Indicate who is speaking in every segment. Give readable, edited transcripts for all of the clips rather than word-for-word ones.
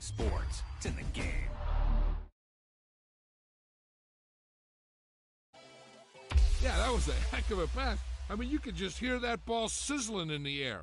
Speaker 1: sports. It's in the game.
Speaker 2: Yeah, that was a heck of a pass. I mean, you could just hear that ball sizzling in the air.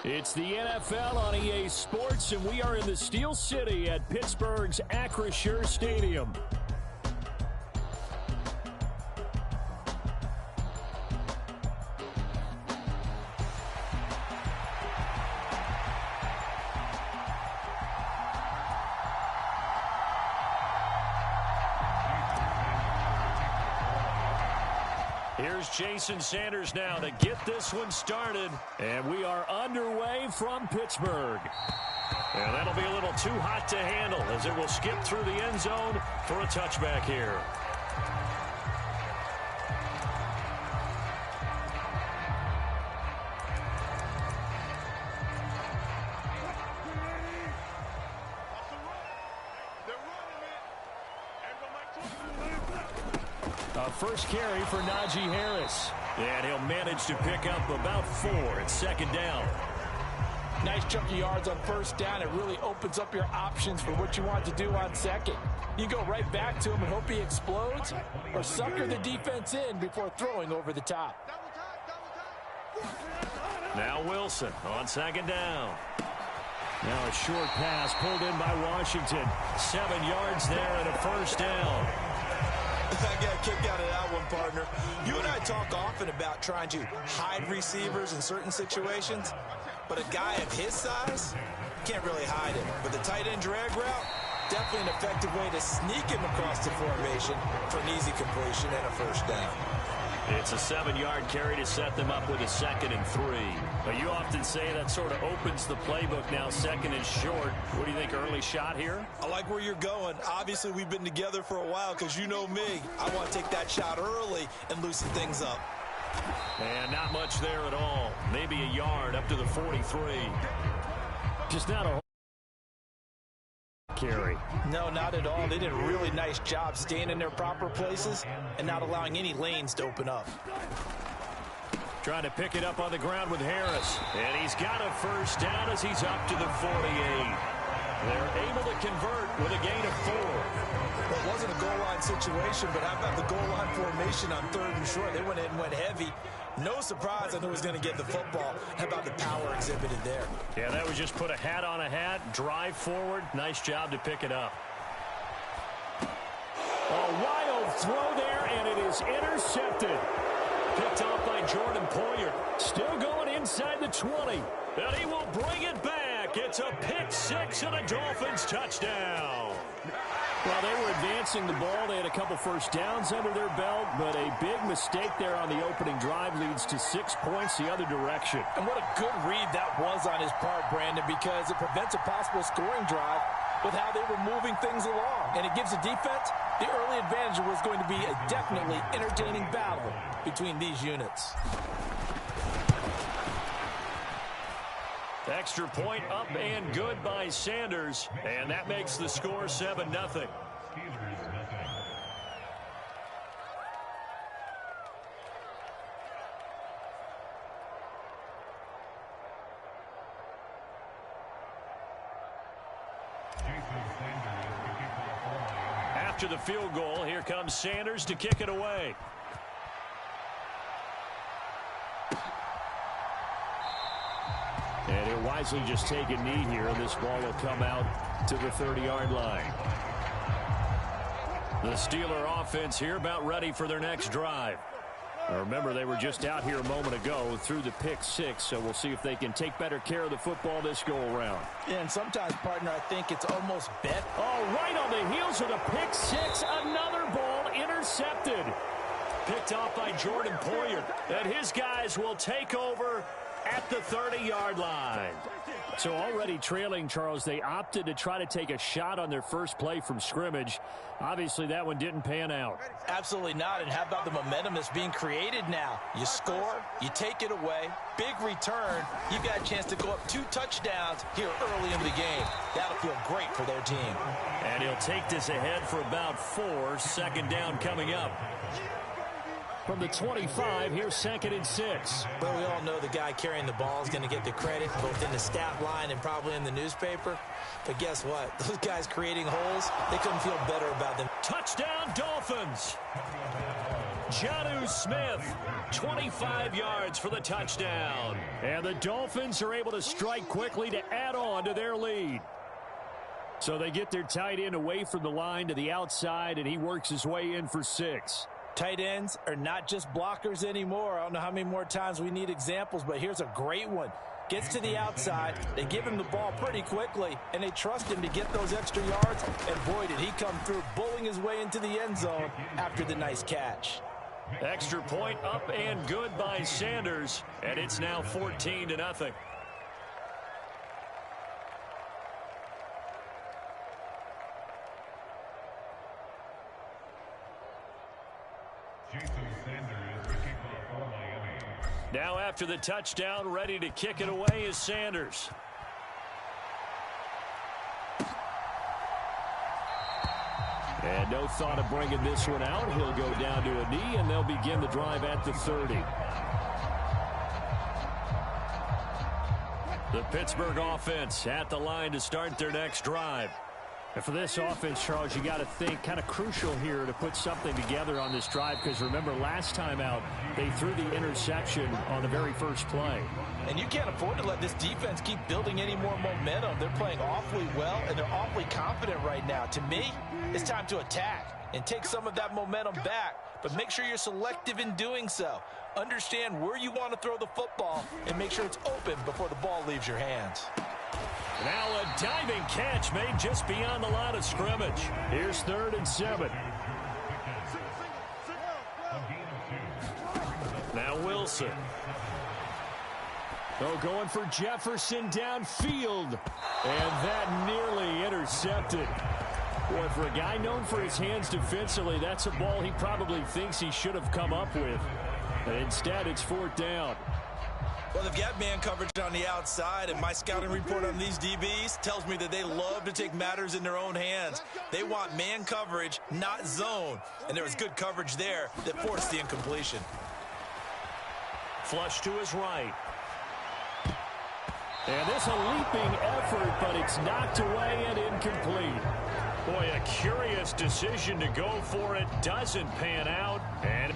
Speaker 3: It's the NFL on EA Sports, and we are in the Steel City at Pittsburgh's Acrisure Stadium. Here's Jason Sanders now to get this one started. And we are underway from Pittsburgh. And that'll be a little too hot to handle as it will skip through the end zone for a touchback here. First carry for Najee Harris. And he'll manage to pick up about 4 at second down.
Speaker 4: Nice chunk of yards on first down. It really opens up your options for what you want to do on second. You go right back to him and hope he explodes, or sucker the defense in before throwing over the top.
Speaker 3: Now Wilson on second down. Now a short pass pulled in by Washington. 7 yards there and a first down.
Speaker 5: I got a kick out of that one, partner. You and I talk often about trying to hide receivers in certain situations, but a guy of his size can't really hide him. But the tight end drag route, definitely an effective way to sneak him across the formation for an easy completion and a first down.
Speaker 3: It's a 7-yard carry to set them up with a 2nd and 3. But you often say that sort of opens the playbook now, 2nd and short. What do you think, early shot here?
Speaker 5: I like where you're going. Obviously, we've been together for a while because you know me. I want to take that shot early and loosen things up.
Speaker 3: And not much there at all. Maybe a yard up to the 43. Just not a carry.
Speaker 4: No, not at all. They did a really nice job staying in their proper places and not allowing any lanes to open up.
Speaker 3: Trying to pick it up on the ground with Harris. And he's got a first down as he's up to the 48. They're able to convert with a gain of 4.
Speaker 5: Well, it wasn't a goal line situation, but how about the goal line formation on 3rd and short? They went in and went heavy. No surprise I knew he was going to get the football. How about the power exhibited there?
Speaker 3: Yeah, that was just put a hat on a hat, drive forward. Nice job to pick it up. A wild throw there, and it is intercepted. Picked off by Jordan Poyer. Still going inside the 20. And he will bring it back. It's a pick 6 and a Dolphins touchdown. Well, they were advancing the ball. They had a couple first downs under their belt, but a big mistake there on the opening drive leads to 6 points the other direction.
Speaker 4: And what a good read that was on his part, Brandon, because it prevents a possible scoring drive with how they were moving things along. And it gives the defense the early advantage. Was going to be a definitely entertaining battle between these units.
Speaker 3: Extra point up and good by Sanders, and that makes the score 7-0. After the field goal, here comes Sanders to kick it away. And he'll wisely just take a knee here, and this ball will come out to the 30-yard line. The Steeler offense here about ready for their next drive. Now remember, they were just out here a moment ago through the pick 6, so we'll see if they can take better care of the football this go-around.
Speaker 4: Yeah, and sometimes, partner, I think it's almost bet.
Speaker 3: Oh, right on the heels of the pick 6, another ball intercepted. Picked off by Jordan Poyer, and his guys will take over at the 30-yard line. So already trailing, Charles, they opted to try to take a shot on their first play from scrimmage. Obviously, that one didn't pan out.
Speaker 4: Absolutely not. And how about the momentum that's being created now? You score, you take it away, big return. You've got a chance to go up 2 touchdowns here early in the game. That'll feel great for their team.
Speaker 3: And he'll take this ahead for about 4. Second down coming up. From the 25, here's 2nd and 6.
Speaker 5: Well, we all know the guy carrying the ball is going to get the credit, both in the stat line and probably in the newspaper. But guess what? Those guys creating holes, they couldn't feel better about them.
Speaker 3: Touchdown, Dolphins! Jonnu Smith, 25 yards for the touchdown. And the Dolphins are able to strike quickly to add on to their lead. So they get their tight end away from the line to the outside, and he works his way in for 6.
Speaker 4: Tight ends are not just blockers anymore. I don't know how many more times we need examples, but here's a great one. Gets to the outside, they give him the ball pretty quickly, and they trust him to get those extra yards, and boy, did he come through, bullying his way into the end zone after the nice catch.
Speaker 3: Extra point up and good by Sanders, and it's now 14-0. Now after the touchdown, ready to kick it away is Sanders. And no thought of bringing this one out. He'll go down to a knee, and they'll begin the drive at the 30. The Pittsburgh offense at the line to start their next drive. And for this offense, Charles, you got to think kind of crucial here to put something together on this drive, because remember last time out they threw the interception on the very first play.
Speaker 4: And you can't afford to let this defense keep building any more momentum. They're playing awfully well, and they're awfully confident right now. To me, it's time to attack and take some of that momentum back, but make sure you're selective in doing so. Understand where you want to throw the football and make sure it's open before the ball leaves your hands.
Speaker 3: Now a diving catch made just beyond the line of scrimmage. Here's 3rd and 7. Now Wilson. Oh, going for Jefferson downfield. And that nearly intercepted. Boy, for a guy known for his hands defensively, that's a ball he probably thinks he should have come up with. But instead, it's 4th down.
Speaker 5: Well, they've got man coverage on the outside, and my scouting report on these DBs tells me that they love to take matters in their own hands. They want man coverage, not zone. And there was good coverage there that forced the incompletion.
Speaker 3: Flush to his right. And this a leaping effort, but it's knocked away and incomplete. Boy, a curious decision to go for it. Doesn't pan out. And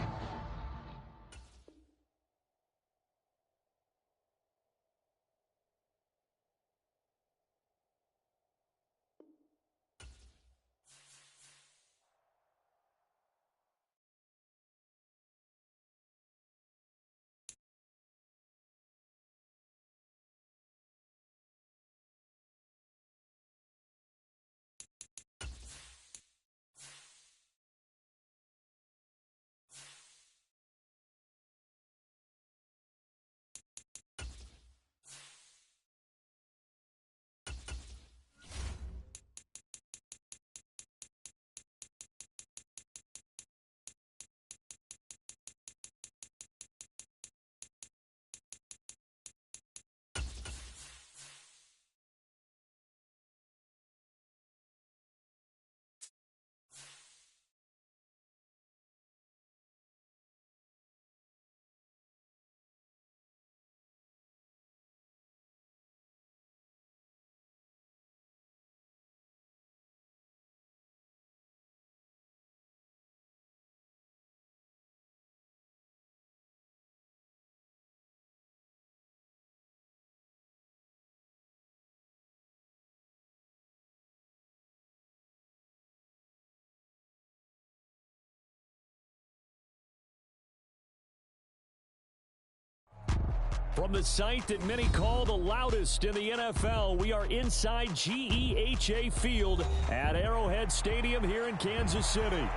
Speaker 3: From the site that many call the loudest in the NFL, we are inside GEHA Field at Arrowhead Stadium here in Kansas City.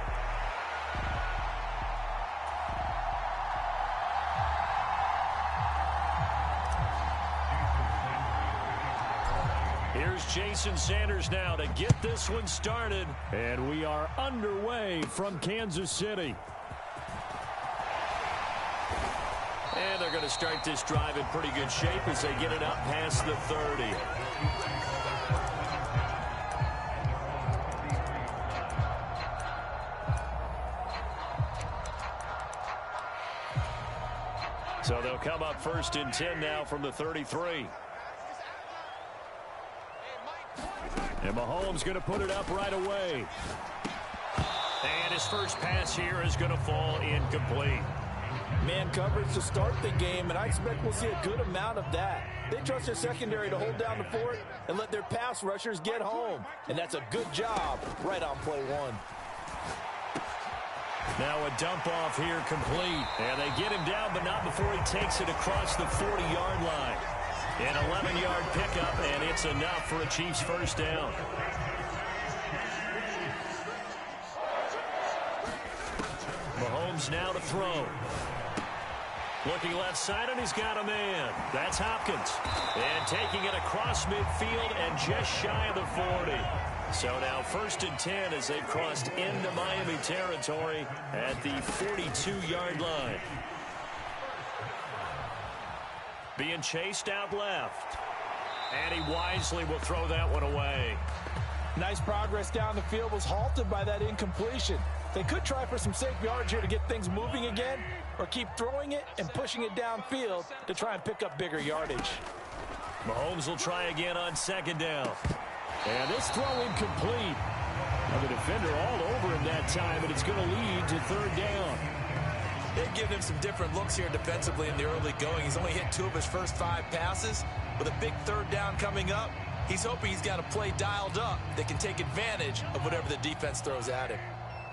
Speaker 3: Here's Jason Sanders now to get this one started, and we are underway from Kansas City. And they're going to start this drive in pretty good shape as they get it up past the 30. So they'll come up 1st and 10 now from the 33. And Mahomes going to put it up right away. And his first pass here is going to fall incomplete.
Speaker 4: Man coverage to start the game, and I expect we'll see a good amount of that. They trust their secondary to hold down the fort and let their pass rushers get home. And that's a good job right on play one.
Speaker 3: Now a dump off here complete. And they get him down, but not before he takes it across the 40-yard line. An 11-yard pickup, and it's enough for a Chiefs first down. Mahomes now to throw. Looking left side, and he's got a man. That's Hopkins. And taking it across midfield and just shy of the 40. So now 1st and 10 as they've crossed into Miami territory at the 42-yard line. Being chased out left. And he wisely will throw that one away.
Speaker 4: Nice progress down the field, was halted by that incompletion. They could try for some safe yards here to get things moving again, or keep throwing it and pushing it downfield to try and pick up bigger yardage.
Speaker 3: Mahomes will try again on 2nd down. And this throw incomplete. Now the defender all over him that time, and it's going to lead to 3rd down.
Speaker 5: They've given him some different looks here defensively in the early going. He's only hit 2 of his first 5 passes. With a big 3rd down coming up, he's hoping he's got a play dialed up that can take advantage of whatever the defense throws at him.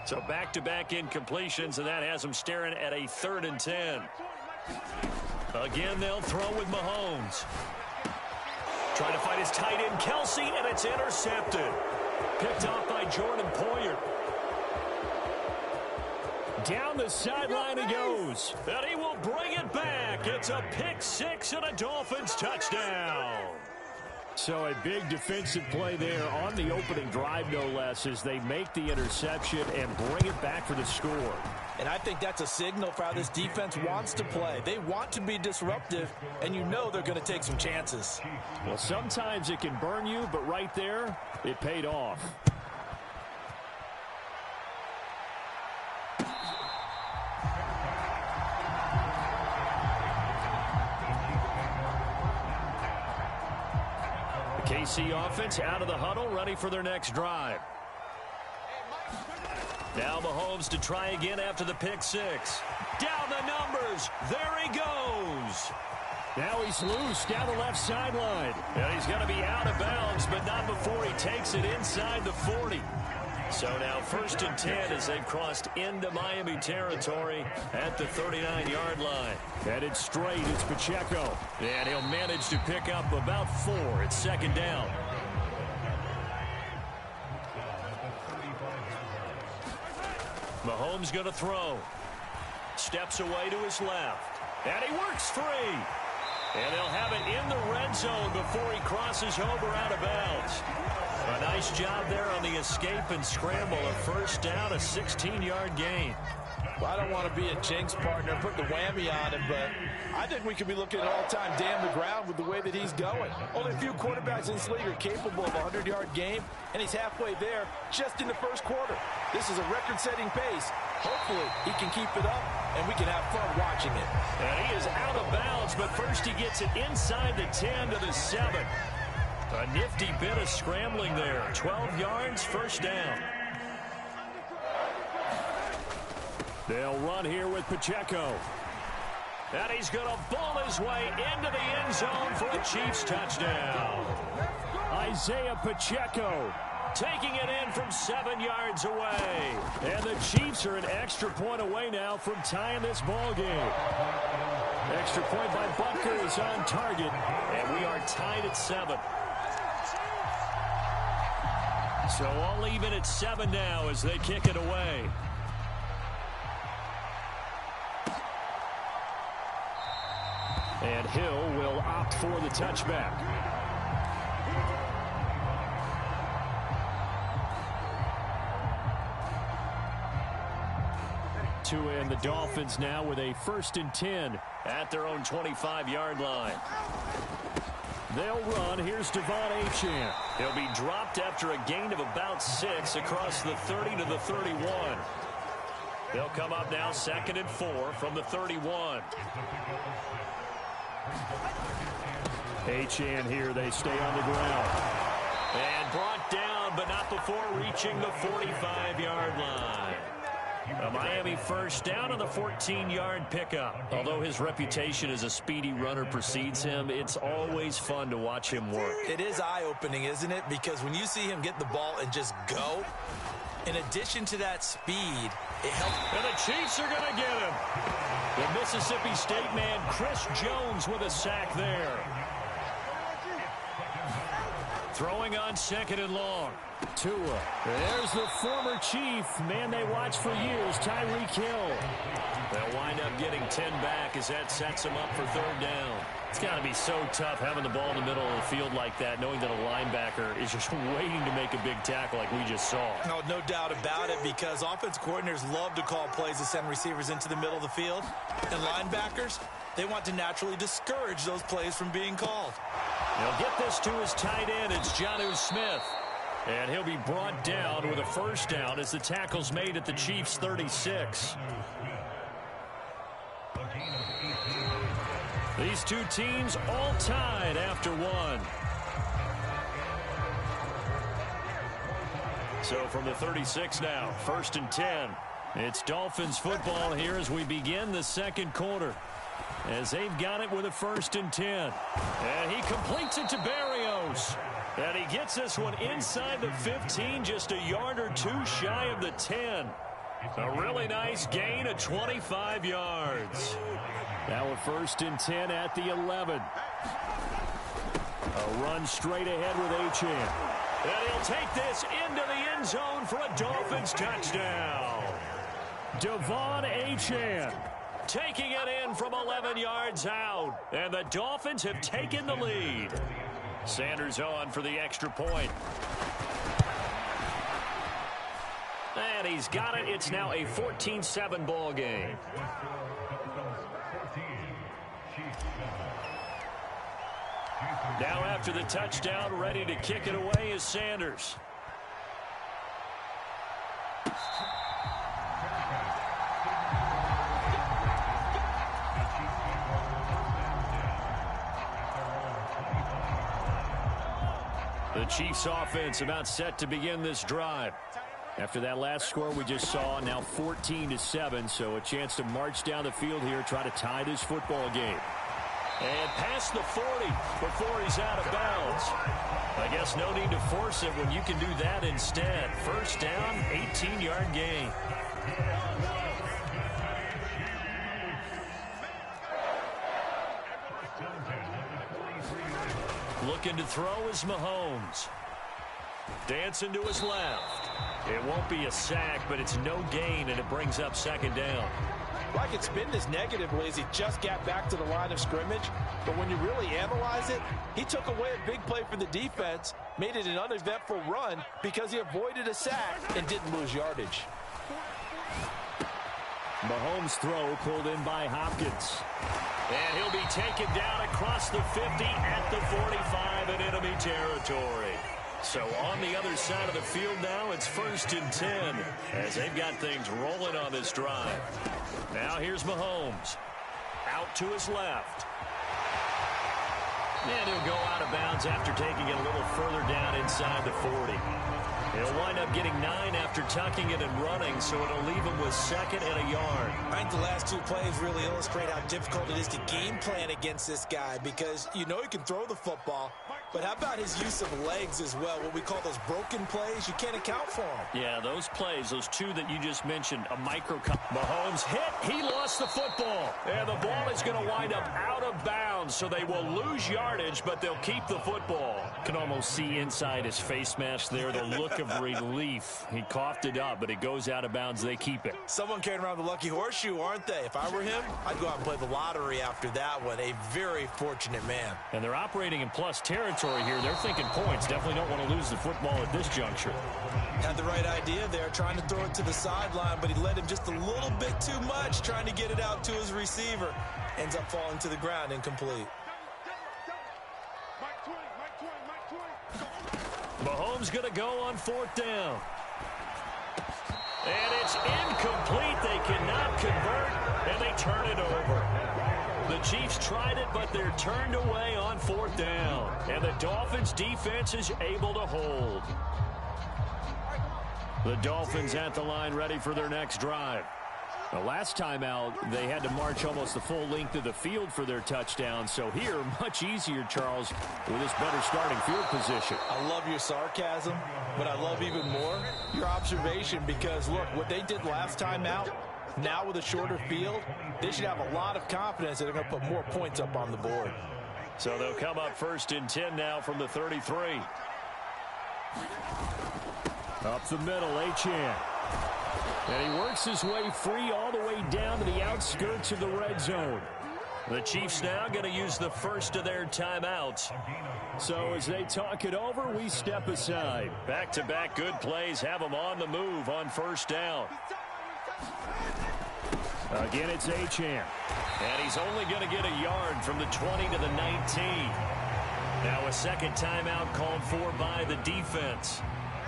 Speaker 3: So back-to-back incompletions, and that has him staring at a 3rd and 10. Again, they'll throw with Mahomes. Trying to find his tight end, Kelsey, and it's intercepted. Picked off by Jordan Poyer. Down the sideline he goes. And he will bring it back. It's a pick 6 and a Dolphins touchdown. So a big defensive play there on the opening drive, no less, as they make the interception and bring it back for the score.
Speaker 4: And I think that's a signal for how this defense wants to play. They want to be disruptive, and you know they're going to take some chances.
Speaker 3: Well, sometimes it can burn you, but right there, it paid off. KC offense out of the huddle, ready for their next drive. Now Mahomes to try again after the pick 6. Down the numbers. There he goes. Now he's loose down the left sideline. And he's going to be out of bounds, but not before he takes it inside the 40. So now 1st and 10 as they've crossed into Miami territory at the 39-yard line. Headed straight, it's Pacheco. And he'll manage to pick up about 4. It's 2nd down. Mahomes going to throw. Steps away to his left. And he works free. And they'll have it in the red zone before he crosses over out of bounds. A nice job there on the escape and scramble. A 1st down, a 16-yard gain.
Speaker 4: Well, I don't want to be a jinx partner, put the whammy on him, but I think we could be looking at all-time damn the ground with the way that he's going. Only a few quarterbacks in this league are capable of a 100-yard game, and he's halfway there just in the 1st quarter. This is a record-setting pace. Hopefully, he can keep it up, and we can have fun watching it.
Speaker 3: And he is out of bounds, but first he gets it inside the 10 to the 7. A nifty bit of scrambling there. 12 yards, 1st down. They'll run here with Pacheco. And he's going to ball his way into the end zone for a Chiefs touchdown. Isaiah Pacheco taking it in from 7 yards away. And the Chiefs are an extra point away now from tying this ball game. Extra point by Butker is on target, and we are tied at 7. So all even at 7 now as they kick it away. And Hill will opt for the touchback. And the Dolphins now with a 1st and 10 at their own 25-yard line. They'll run. Here's Devon Achane. He'll be dropped after a gain of about 6 across the 30 to the 31. They'll come up now 2nd and 4 from the 31. Achane here. They stay on the ground. And brought down, but not before reaching the 45-yard line. A Miami 1st down on the 14-yard pickup. Although his reputation as a speedy runner precedes him, it's always fun to watch him work.
Speaker 5: It is eye-opening, isn't it? Because when you see him get the ball and just go, in addition to that speed, it helps.
Speaker 3: And the Chiefs are going to get him. The Mississippi State man, Chris Jones, with a sack there. Throwing on 2nd and long. Tua. There's the former Chief, man they watched for years, Tyreek Hill. They'll wind up getting 10 back as that sets them up for 3rd down. It's got to be so tough having the ball in the middle of the field like that, knowing that a linebacker is just waiting to make a big tackle like we just saw.
Speaker 5: No doubt about it, because offense coordinators love to call plays to send receivers into the middle of the field. And linebackers, they want to naturally discourage those plays from being called.
Speaker 3: He'll get this to his tight end. It's Jonnu Smith. And he'll be brought down with a 1st down as the tackle's made at the Chiefs' 36. These two teams all tied after 1. So from the 36 now, 1st and 10. It's Dolphins football here as we begin the 2nd quarter. As they've got it with a 1st and 10. And he completes it to Berrios. And he gets this one inside the 15, just a yard or 2 shy of the 10. A really nice gain of 25 yards. Now a 1st and 10 at the 11. A run straight ahead with Achane. And he'll take this into the end zone for a Dolphins touchdown. Devon Achane taking it in from 11 yards out. And the Dolphins have taken the lead. Sanders on for the extra point. And he's got it. It's now a 14-7 ball game. Now after the touchdown, ready to kick it away is Sanders. The Chiefs offense about set to begin this drive. After that last score we just saw, now 14-7, so a chance to march down the field here, try to tie this football game. And past the 40 before he's out of bounds. I guess no need to force it when you can do that instead. 1st down, 18-yard gain. Looking to throw is Mahomes. Dancing to his left. It won't be a sack, but it's no gain, and it brings up 2nd down.
Speaker 4: I could spin this negatively as he just got back to the line of scrimmage, but when you really analyze it, he took away a big play for the defense, made it an uneventful run because he avoided a sack and didn't lose yardage.
Speaker 3: Mahomes' throw pulled in by Hopkins. And he'll be taken down across the 50 at the 45 in enemy territory. So on the other side of the field now, it's 1st and 10 as they've got things rolling on this drive. Now here's Mahomes. Out to his left. And he'll go out of bounds after taking it a little further down inside the 40. He'll wind up getting 9 after tucking it and running, so it'll leave him with 2nd and a yard.
Speaker 5: I think the last 2 plays really illustrate how difficult it is to game plan against this guy because you know he can throw the football, but how about his use of legs as well, what we call those broken plays? You can't account for them.
Speaker 3: Yeah, those plays, those 2 that you just mentioned, a micro. Mahomes hit, he lost the football, and the ball is going to wind up out of bounds, so they will lose yardage, but they'll keep the football. Can almost see inside his face mask there, the look of relief. He coughed it up, but it goes out of bounds. They keep it.
Speaker 5: Someone carrying around the lucky horseshoe, aren't they? If I were him, I'd go out and play the lottery after that one. A very fortunate man.
Speaker 3: And they're operating in plus territory here. They're thinking points. Definitely don't want to lose the football at this juncture.
Speaker 5: Had the right idea there, trying to throw it to the sideline, but he led him just a little bit too much, trying to get it out to his receiver. Ends up falling to the ground, incomplete.
Speaker 3: Mahomes going to go on 4th down. And it's incomplete. They cannot convert, and they turn it over. The Chiefs tried it, but they're turned away on 4th down. And the Dolphins' defense is able to hold. The Dolphins at the line ready for their next drive. The last time out, they had to march almost the full length of the field for their touchdown. So here, much easier, Charles, with this better starting field position.
Speaker 4: I love your sarcasm, but I love even more your observation because, look, what they did last time out, now with a shorter field, they should have a lot of confidence that they're going to put more points up on the board.
Speaker 3: So they'll come up 1st and 10 now from the 33. Up the middle, Achane. And he works his way free all the way down to the outskirts of the red zone. The Chiefs now going to use the first of their timeouts. So as they talk it over, we step aside. Back-to-back good plays have them on the move on 1st down. Again, it's Achane. And he's only going to get a yard from the 20 to the 19. Now a 2nd timeout called for by the defense.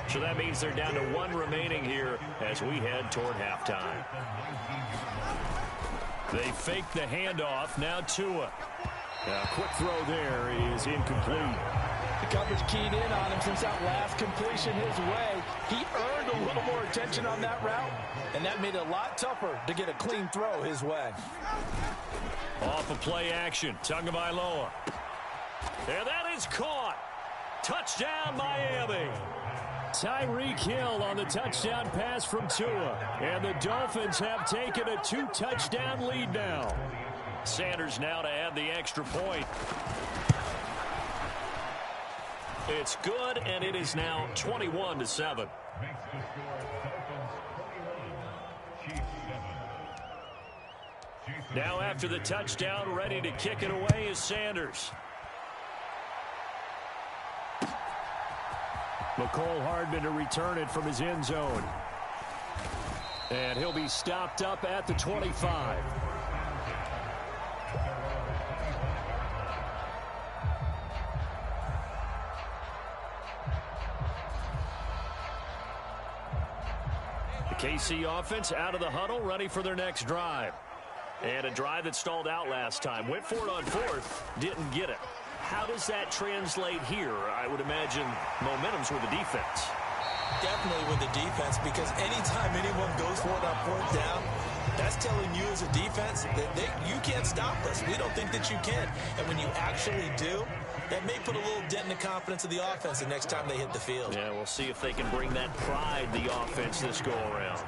Speaker 3: So that means they're down to 1 remaining here as we head toward halftime. They fake the handoff. Now Tua. A quick throw there is incomplete.
Speaker 4: The coverage keyed in on him since that last completion his way. He earned a little more attention on that route, and that made it a lot tougher to get a clean throw his way.
Speaker 3: Off of play action, Tagovailoa. And that is caught. Touchdown, Miami. Tyreek Hill on the touchdown pass from Tua. And the Dolphins have taken a 2-touchdown lead now. Sanders now to add the extra point. It's good, and it is now 21-7. Now after the touchdown, ready to kick it away is Sanders. McCole Hardman to return it from his end zone. And he'll be stopped up at the 25. The KC offense out of the huddle, ready for their next drive. And a drive that stalled out last time. Went for it on 4th, didn't get it. How does that translate here? I would imagine momentum's with the defense.
Speaker 5: Definitely with the defense, because anytime anyone goes for it on 4th down, that's telling you as a defense that you can't stop us. We don't think that you can. And when you actually do, that may put a little dent in the confidence of the offense the next time they hit the field.
Speaker 3: Yeah, we'll see if they can bring that pride, the offense, this go-around.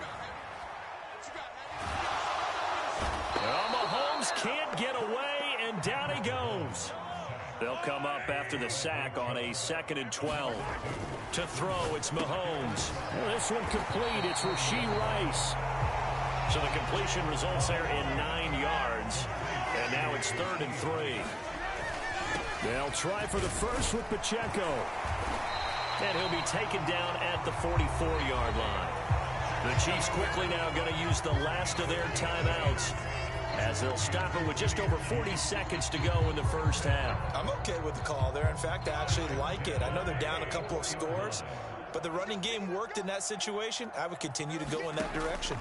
Speaker 3: Well, Mahomes can't get away, and down he goes. They'll come up after the sack on a 2nd and 12. To throw, it's Mahomes. Well, this one complete. It's Rashee Rice. So the completion results there in 9 yards. And now it's 3rd and 3. They'll try for the first with Pacheco. And he'll be taken down at the 44-yard line. The Chiefs quickly now going to use the last of their timeouts, as they'll stop it with just over 40 seconds to go in the first half.
Speaker 5: I'm okay with the call there. In fact, I actually like it. I know they're down a couple of scores, but the running game worked in that situation. I would continue to go in that direction.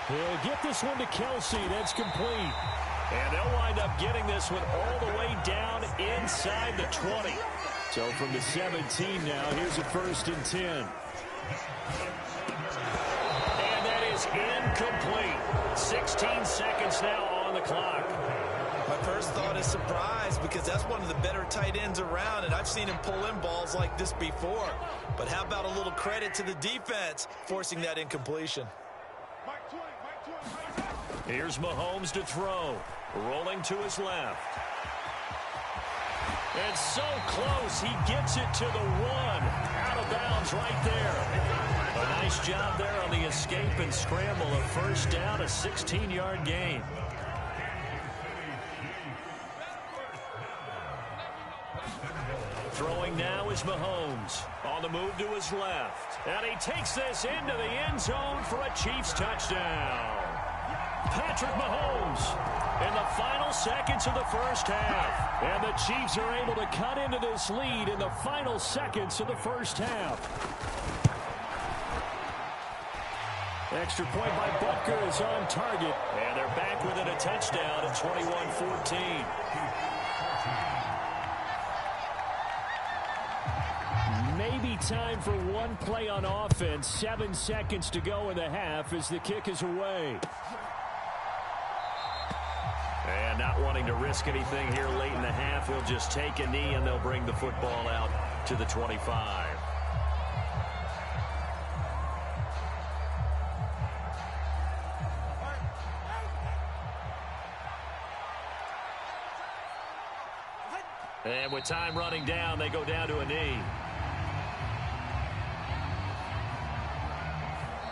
Speaker 3: He'll get this one to Kelsey. That's complete. And they'll wind up getting this one all the way down inside the 20. So from the 17 now, here's a 1st and 10. And that is incomplete. 16 seconds now on the clock.
Speaker 5: My first thought is surprise because that's one of the better tight ends around, and I've seen him pull in balls like this before. But how about a little credit to the defense forcing that incompletion?
Speaker 3: Here's Mahomes to throw. Rolling to his left. And so close, he gets it to the 1. Out of bounds right there. A nice job there on the escape and scramble. A 1st down, a 16-yard gain. Throwing now is Mahomes. On the move to his left. And he takes this into the end zone for a Chiefs touchdown. Patrick Mahomes in the final seconds of the 1st half. And the Chiefs are able to cut into this lead in the final seconds of the 1st half. Extra point by Butker is on target. And they're back within a touchdown at 21-14. Maybe time for one play on offense. 7 seconds to go in the half as the kick is away. And not wanting to risk anything here late in the half, he'll just take a knee and they'll bring the football out to the 25. And with time running down, they go down to a knee.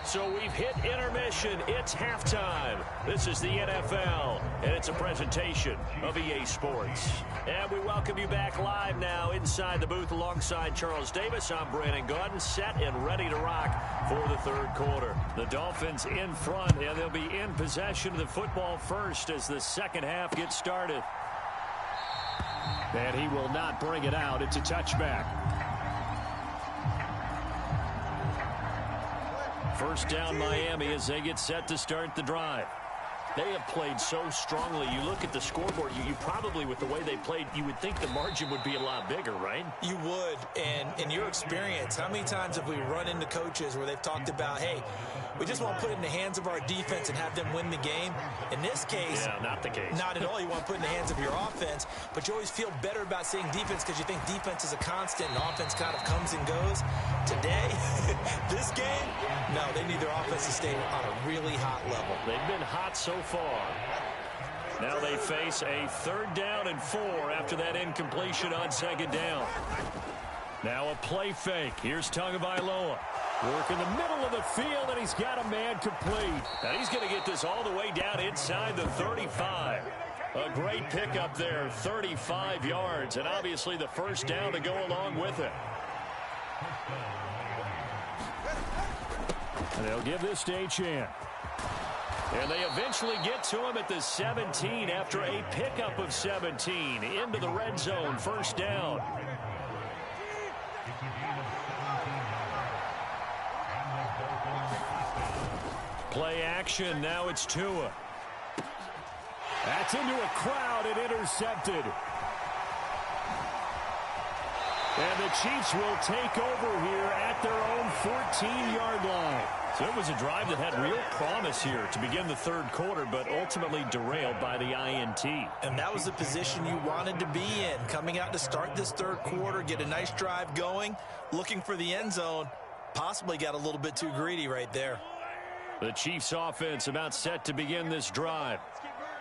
Speaker 3: So we've hit intermission. It's halftime. This is the NFL, and it's a presentation of EA Sports. And we welcome you back live now inside the booth alongside Charles Davis. I'm Brandon Gaudin, set and ready to rock for the 3rd quarter. The Dolphins in front, and they'll be in possession of the football first as the 2nd half gets started. And he will not bring it out. It's a touchback. 1st down Miami as they get set to start the drive. They have played so strongly. You look at the scoreboard, you probably, with the way they played, you would think the margin would be a lot bigger, right? You would. And in your experience, how many times have we run into coaches where they've talked about, hey, we just want to put it in the hands of our defense and have them win the game? In this case, yeah, not the case. Not at all. You want to put it in the hands of your offense, but you always feel better about saying defense because you think defense is a constant and offense kind of comes and goes. Today, this game, no, they need their offense to stay on a really hot level. They've been hot so far. Now they face a 3rd down and 4 after that incompletion on 2nd down. Now a play fake. Here's Tagovailoa. Work in the middle of the field, and he's got a man complete. And he's going to get this all the way down inside the 35. A great pickup there, 35 yards, and obviously the 1st down to go along with it. And they'll give this to Achane. And they eventually get to him at the 17 after a pickup of 17 into the red zone. 1st down. Play action. Now it's Tua. That's into a crowd and intercepted. And the Chiefs will take over here at their own 14-yard line. So it was a drive that had real promise here to begin the 3rd quarter, but ultimately derailed by the INT. And that was the position you wanted to be in. Coming out to start this 3rd quarter, get a nice drive going, looking for the end zone. Possibly got a little bit too greedy right there. The Chiefs offense about set to begin this drive.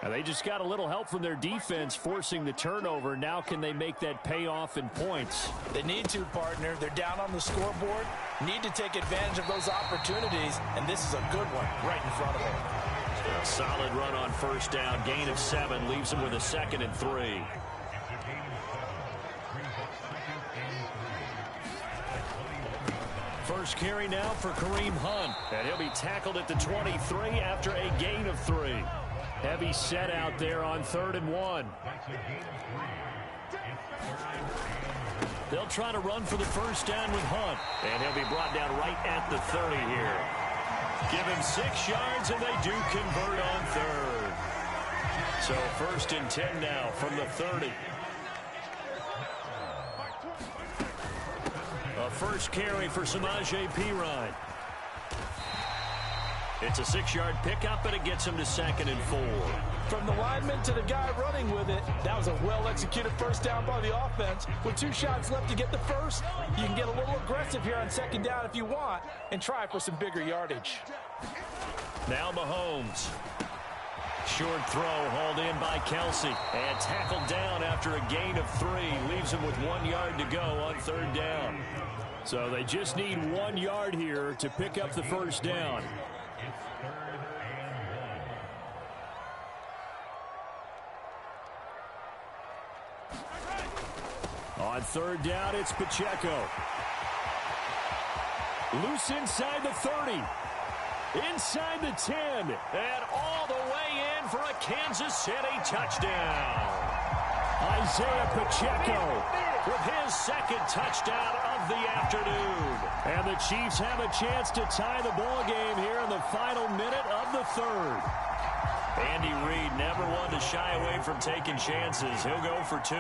Speaker 3: And they just got a little help from their defense forcing the turnover. Now can they make that pay off in points? They need to, partner. They're down on the scoreboard. Need to take advantage of those opportunities. And this is a good one right in front of them. A solid run on 1st down. Gain of 7 leaves them with a 2nd and 3. First carry now for Kareem Hunt. And he'll be tackled at the 23 after a gain of 3. Heavy set out there on 3rd and 1. They'll try to run for the 1st down with Hunt. And he'll be brought down right at the 30 here. Give him 6 yards, and they do convert on 3rd. So 1st and 10 now from the 30. A first carry for Samaje Perine. It's a 6-yard pickup, but it gets him to 2nd and 4.
Speaker 4: From the lineman to the guy running with it, that was a well-executed first down by the offense. With 2 shots left to get the first, you can get a little aggressive here on 2nd down if you want and try for some bigger yardage.
Speaker 3: Now Mahomes. Short throw hauled in by Kelsey and tackled down after a gain of 3. Leaves him with 1 yard to go on 3rd down. So they just need 1 yard here to pick up the first down. On 3rd down, it's Pacheco. Loose inside the 30. Inside the 10. And all the way in for a Kansas City touchdown. Isaiah Pacheco with his 2nd touchdown of the afternoon. And the Chiefs have a chance to tie the ball game here in the final minute of the 3rd. Andy Reid never one to shy away from taking chances. He'll go for 2.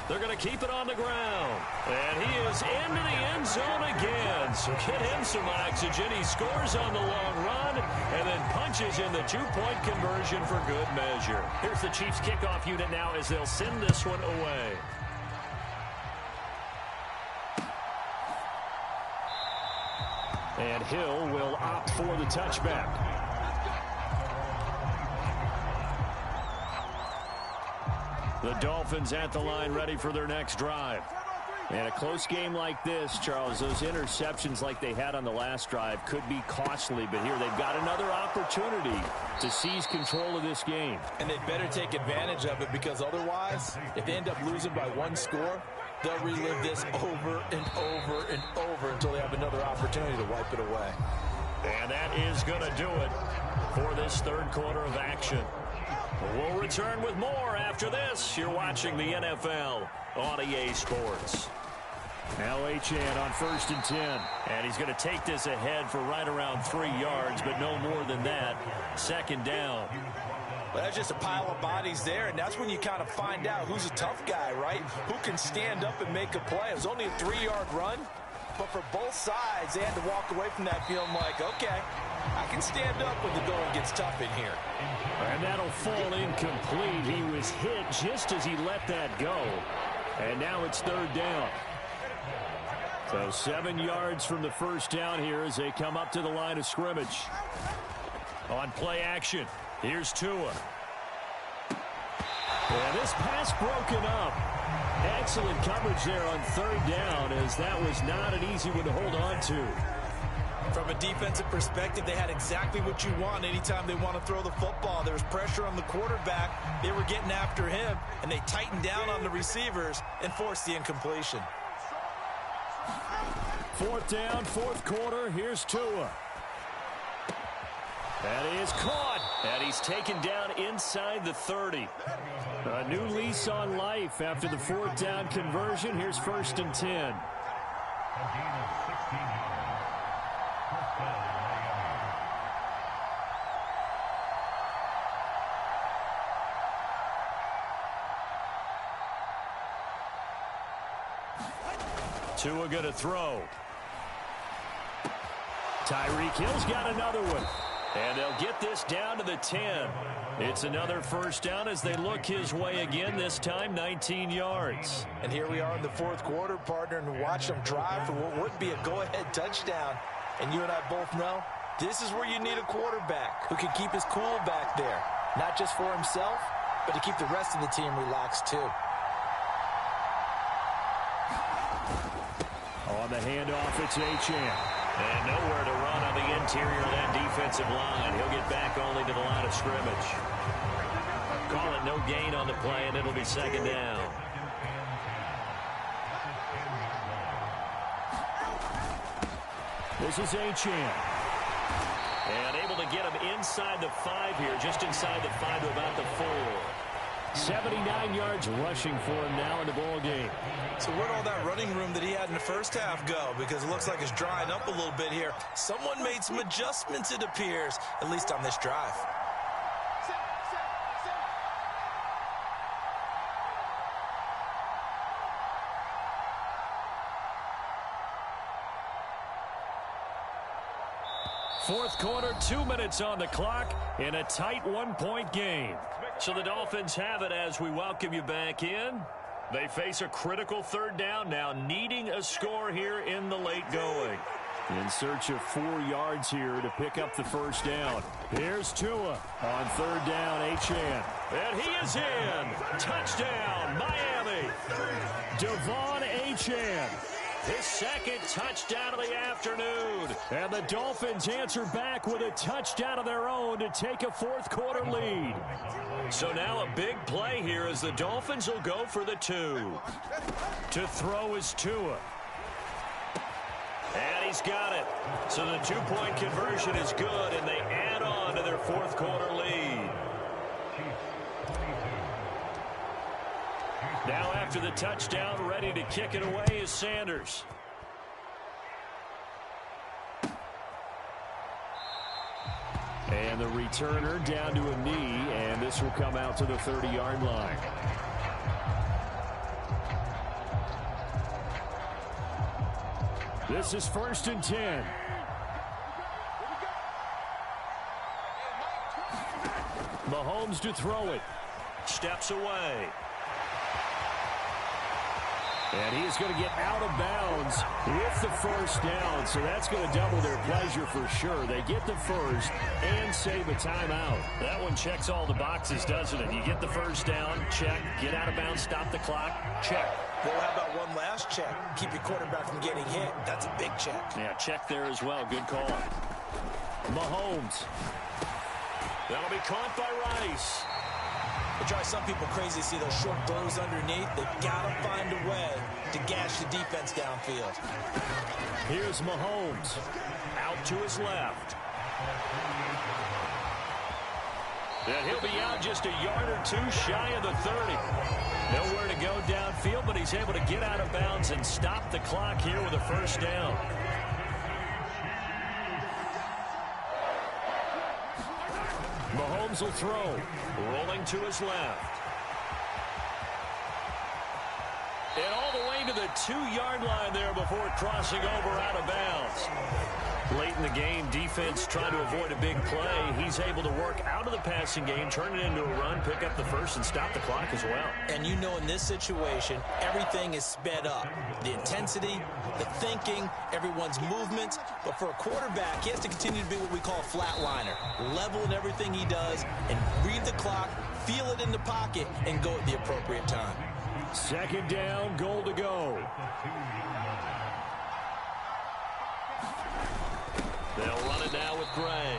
Speaker 3: They're going to keep it on the ground. And he is into the end zone again. So get him some oxygen. He scores on the long run and then punches in the 2-point conversion for good measure. Here's the Chiefs kickoff unit now as they'll send this one away. And Hill will opt for the touchback. The Dolphins at the line ready for their next drive. And a close game like this, Charles, those interceptions like they had on the last drive could be costly. But here they've got another opportunity to seize control of this game.
Speaker 4: And they better take advantage of it because otherwise, if they end up losing by 1 score, they'll relive this over and over and over until they have another opportunity to wipe it away.
Speaker 3: And that is going to do it for this 3rd quarter of action. We'll return with more after this. You're watching the NFL on EA Sports. Now Achane on 1st and 10. And he's going to take this ahead for right around 3 yards, but no more than that. 2nd down.
Speaker 5: Well, that's just a pile of bodies there, and that's when you kind of find out who's a tough guy, right? Who can stand up and make a play. It was only a 3-yard run, but for both sides, they had to walk away from that feeling like, okay, I can stand up when the going gets tough in here.
Speaker 3: And that'll fall incomplete. He was hit just as he let that go. And now it's 3rd down. So 7 yards from the first down here as they come up to the line of scrimmage. On play action, here's Tua. And this pass broken up. Excellent coverage there on 3rd down as that was not an easy one to hold on to.
Speaker 5: From a defensive perspective, they had exactly what you want anytime they want to throw the football. There was pressure on the quarterback. They were getting after him, and they tightened down on the receivers and forced the incompletion.
Speaker 3: 4th down, 4th quarter. Here's Tua. That is caught. And he's taken down inside the 30. A new lease on life after the 4th down conversion. Here's 1st and 10. Tua going to throw. Tyreek Hill's got another one. And they'll get this down to the 10. It's another first down as they look his way again, this time 19 yards.
Speaker 5: And here we are in the 4th quarter, partner, and watch them drive for what would be a go-ahead touchdown. And you and I both know this is where you need a quarterback who can keep his cool back there. Not just for himself, but to keep the rest of the team relaxed too.
Speaker 3: On the handoff, it's Achane. And nowhere to run on the interior of that defensive line. He'll get back only to the line of scrimmage. Call it no gain on the play, and it'll be 2nd down. This is Achane. And able to get him inside the 5 here, just inside the 5 to about the 4. 79 yards rushing for him now in the ball game.
Speaker 5: So where'd all that running room that he had in the first half go? Because it looks like it's drying up a little bit here. Someone made some adjustments, it appears, at least on this drive.
Speaker 3: Fourth quarter, 2 minutes on the clock in a tight one-point game. So the Dolphins have it as we welcome you back in. They face a critical third down now, needing a score here in the late going. In search of 4 yards here to pick up the first down. Here's Tua on third down, Achane. And he is in. Touchdown, Miami. Devon Achane. His second touchdown of the afternoon. And the Dolphins answer back with a touchdown of their own to take a fourth quarter lead. So now a big play here as the Dolphins will go for the 2. To throw is Tua. And he's got it. So the 2-point conversion is good, and they add on to their fourth quarter lead. Now after the touchdown, ready to kick it away is Sanders. And the returner down to a knee, and this will come out to the 30-yard line. This is 1st and 10. Mahomes to throw it. Steps away. And he is going to get out of bounds with the first down, so that's going to double their pleasure for sure. They get the first and save a timeout. That one checks all the boxes, doesn't it? You get the first down, check. Get out of bounds, stop the clock, check.
Speaker 5: Well, how about one last check? Keep your quarterback from getting hit. That's a big check.
Speaker 3: Yeah, check there as well. Good call. Mahomes. That'll be caught by Rice.
Speaker 5: It drives some people crazy to see those short throws underneath. They've got to find a way to gash the defense downfield.
Speaker 3: Here's Mahomes. Out to his left. And he'll be out just a yard or two shy of the 30. Nowhere to go downfield, but he's able to get out of bounds and stop the clock here with a first down. Mahomes will throw. Rolling to his left. And all the way to the 2-yard line there before crossing over out of bounds. Late in the game, defense trying to avoid a big play. He's able to work out of the passing game, turn it into a run, pick up the first, and stop the clock as well.
Speaker 5: And you know in this situation, everything is sped up. The intensity, the thinking, everyone's movements. But for a quarterback, he has to continue to be what we call a flatliner. Level in everything he does and read the clock, feel it in the pocket, and go at the appropriate time.
Speaker 3: Second down, goal to go. They'll run it now with Gray.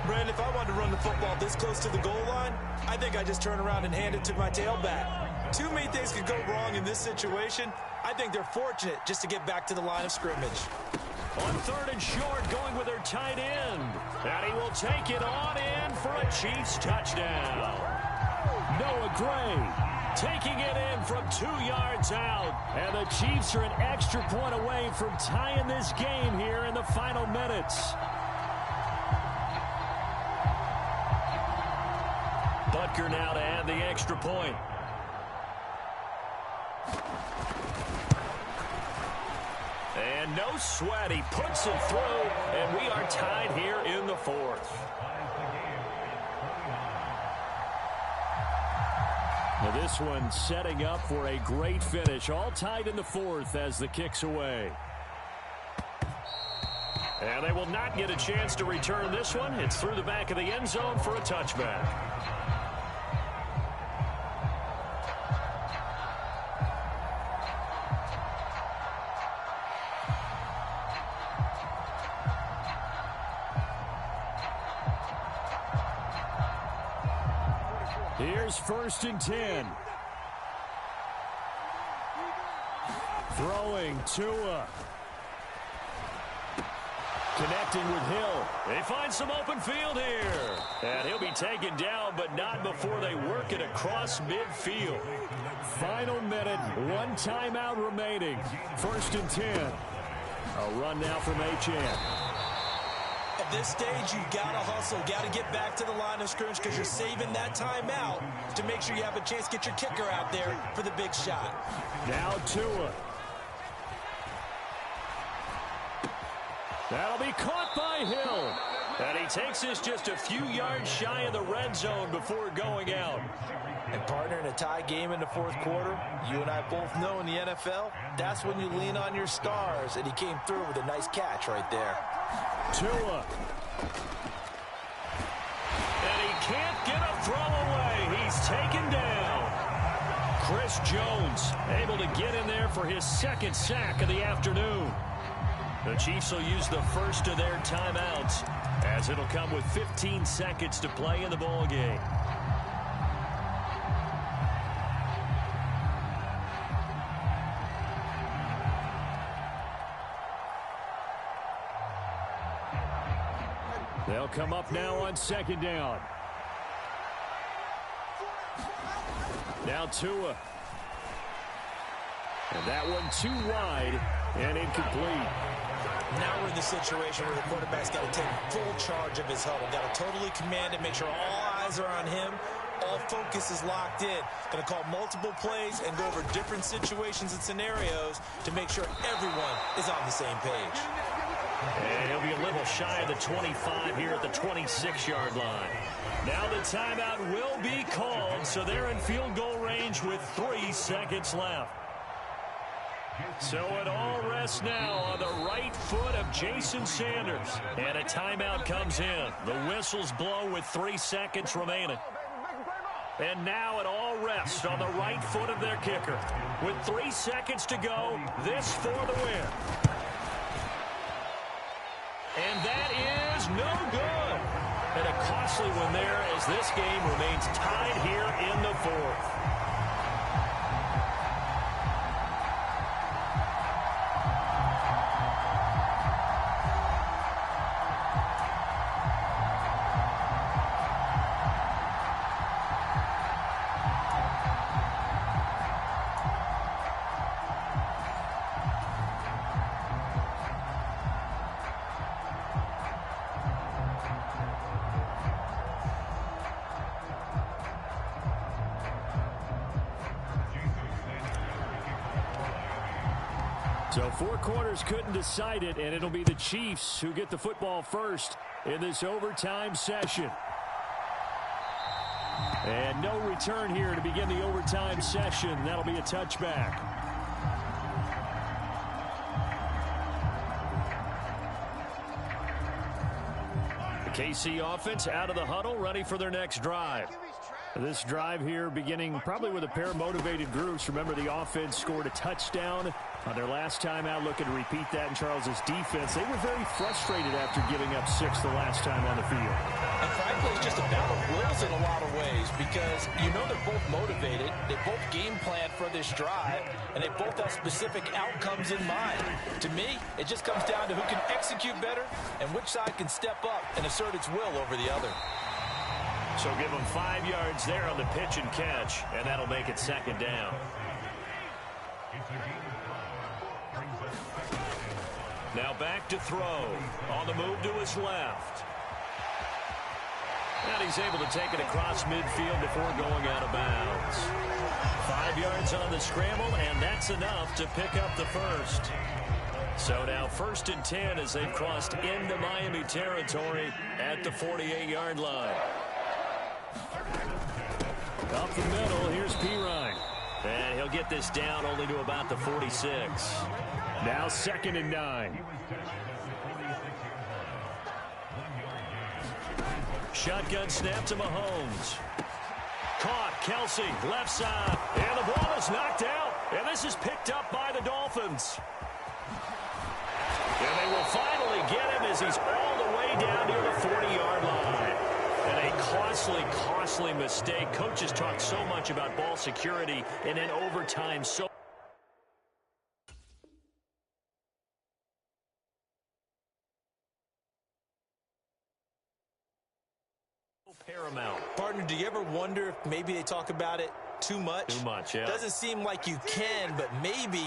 Speaker 5: Brandon, if I wanted to run the football this close to the goal line, I think I'd just turn around and hand it to my tailback. Too many things could go wrong in this situation. I think they're fortunate just to get back to the line of scrimmage.
Speaker 3: On third and short, going with their tight end. And he will take it on in for a Chiefs touchdown. Noah Gray taking it in from 2 yards out. And the Chiefs are an extra point away from tying this game here in the final minutes. Butker now to add the extra point. And no sweat. He puts it through, and we are tied here in the fourth. Now this one setting up for a great finish. All tied in the fourth as the kick's away. And they will not get a chance to return this one. It's through the back of the end zone for a touchback. Here's 1st and 10. Throwing Tua. Connecting with Hill. They find some open field here. And he'll be taken down, but not before they work it across midfield. Final minute, one timeout remaining. 1st and 10. A run now from Achane.
Speaker 5: At this stage, you got to hustle, got to get back to the line of scrimmage because you're saving that timeout to make sure you have a chance to get your kicker out there for the big shot.
Speaker 3: Now Tua. That'll be caught by Hill. And he takes this just a few yards shy of the red zone before going out.
Speaker 5: And partner, in a tie game in the 4th quarter, you and I both know in the NFL, that's when you lean on your stars. And he came through with a nice catch right there.
Speaker 3: Tua. And he can't get a throw away. He's taken down. Chris Jones able to get in there for his 2nd sack of the afternoon. The Chiefs will use the first of their timeouts as it'll come with 15 seconds to play in the ball game. They'll come up now on 2nd down. Now Tua. And that one too wide and incomplete.
Speaker 5: Now we're in the situation where the quarterback's got to take full charge of his huddle. Got to totally command it, make sure all eyes are on him. All focus is locked in. Going to call multiple plays and go over different situations and scenarios to make sure everyone is on the same page.
Speaker 3: And he'll be a little shy of the 25 here at the 26-yard line. Now the timeout will be called, so they're in field goal range with 3 seconds left. So it all rests now on the right foot of Jason Sanders. And a timeout comes in. The whistles blow with 3 seconds remaining. And now it all rests on the right foot of their kicker. With 3 seconds to go, this for the win. And that is no good. And a costly one there as this game remains tied here in the 4th. So 4 quarters couldn't decide it, and it'll be the Chiefs who get the football first in this overtime session. And no return here to begin the overtime session. That'll be a touchback. The KC offense out of the huddle, ready for their next drive. This drive here beginning probably with a pair of motivated groups. Remember, the offense scored a touchdown on their last time out. Looking to repeat that in Charles's defense. They were very frustrated after giving up 6 the last time on the field.
Speaker 5: And frankly, it's just a battle of wills in a lot of ways because you know they're both motivated. They both game plan for this drive, and they both have specific outcomes in mind. To me, it just comes down to who can execute better and which side can step up and assert its will over the other.
Speaker 3: So give them 5 yards there on the pitch and catch, and that'll make it 2nd down. Now back to throw. On the move to his left. And he's able to take it across midfield before going out of bounds. 5 yards on the scramble, and that's enough to pick up the first. So now 1st and 10 as they've crossed into Miami territory at the 48-yard line. Up the middle, here's Pirine. And he'll get this down only to about the 46. Now 2nd and 9. Shotgun snap to Mahomes. Caught, Kelsey, left side. And the ball is knocked out. And this is picked up by the Dolphins. And they will finally get him as he's all the way down near the 40-yard line. And a costly mistake. Coaches talk so much about ball security in an overtime so
Speaker 5: Partner, do you ever wonder if maybe they talk about it too much?
Speaker 3: Too much, yeah.
Speaker 5: Doesn't seem like you can, but maybe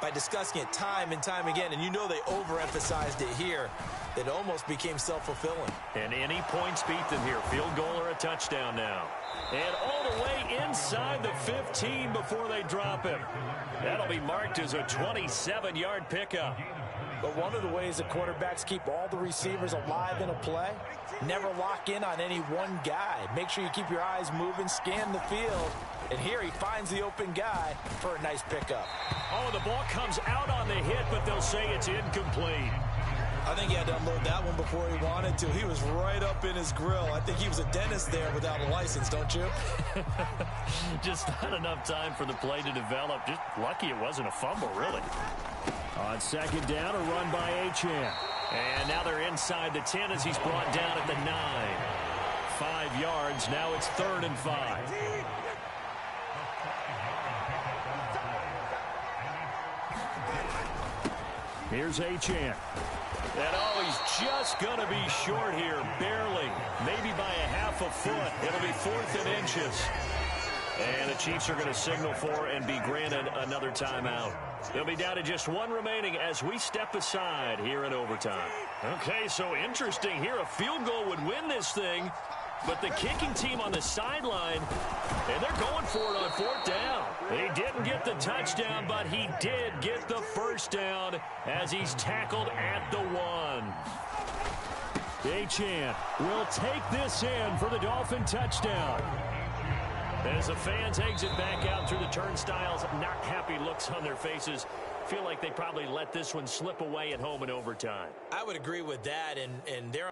Speaker 5: by discussing it time and time again, and you know they overemphasized it here, it almost became self-fulfilling.
Speaker 3: And any points beat them here. Field goal or a touchdown now. And all the way inside the 15 before they drop him. That'll be marked as a 27-yard pickup.
Speaker 4: But one of the ways that quarterbacks keep all the receivers alive in a play, never lock in on any one guy. Make sure you keep your eyes moving, scan the field. And here he finds the open guy for a nice pickup.
Speaker 3: Oh, the ball comes out on the hit, but they'll say it's incomplete.
Speaker 5: I think he had to unload that one before he wanted to. He was right up in his grill. I think he was a dentist there without a license, don't you?
Speaker 3: Just not enough time for the play to develop. Just lucky it wasn't a fumble, really. On second down, a run by Achane. And now they're inside the 10 as he's brought down at the 9. 5 yards. Now it's 3rd and 5. Here's Achane. And oh, he's just going to be short here, barely. Maybe by a half a foot. It'll be 4th and inches. And the Chiefs are going to signal for and be granted another timeout. They'll be down to just 1 remaining as we step aside here in overtime. Okay, so interesting here. A field goal would win this thing, but the kicking team on the sideline, and they're going for it on 4th down. He didn't get the touchdown, but he did get the first down as he's tackled at the 1. Achane will take this in for the Dolphin touchdown. As the fans exit back out through the turnstiles, not happy looks on their faces. Feel like they probably let this one slip away at home in overtime.
Speaker 5: I would agree with that, and they're...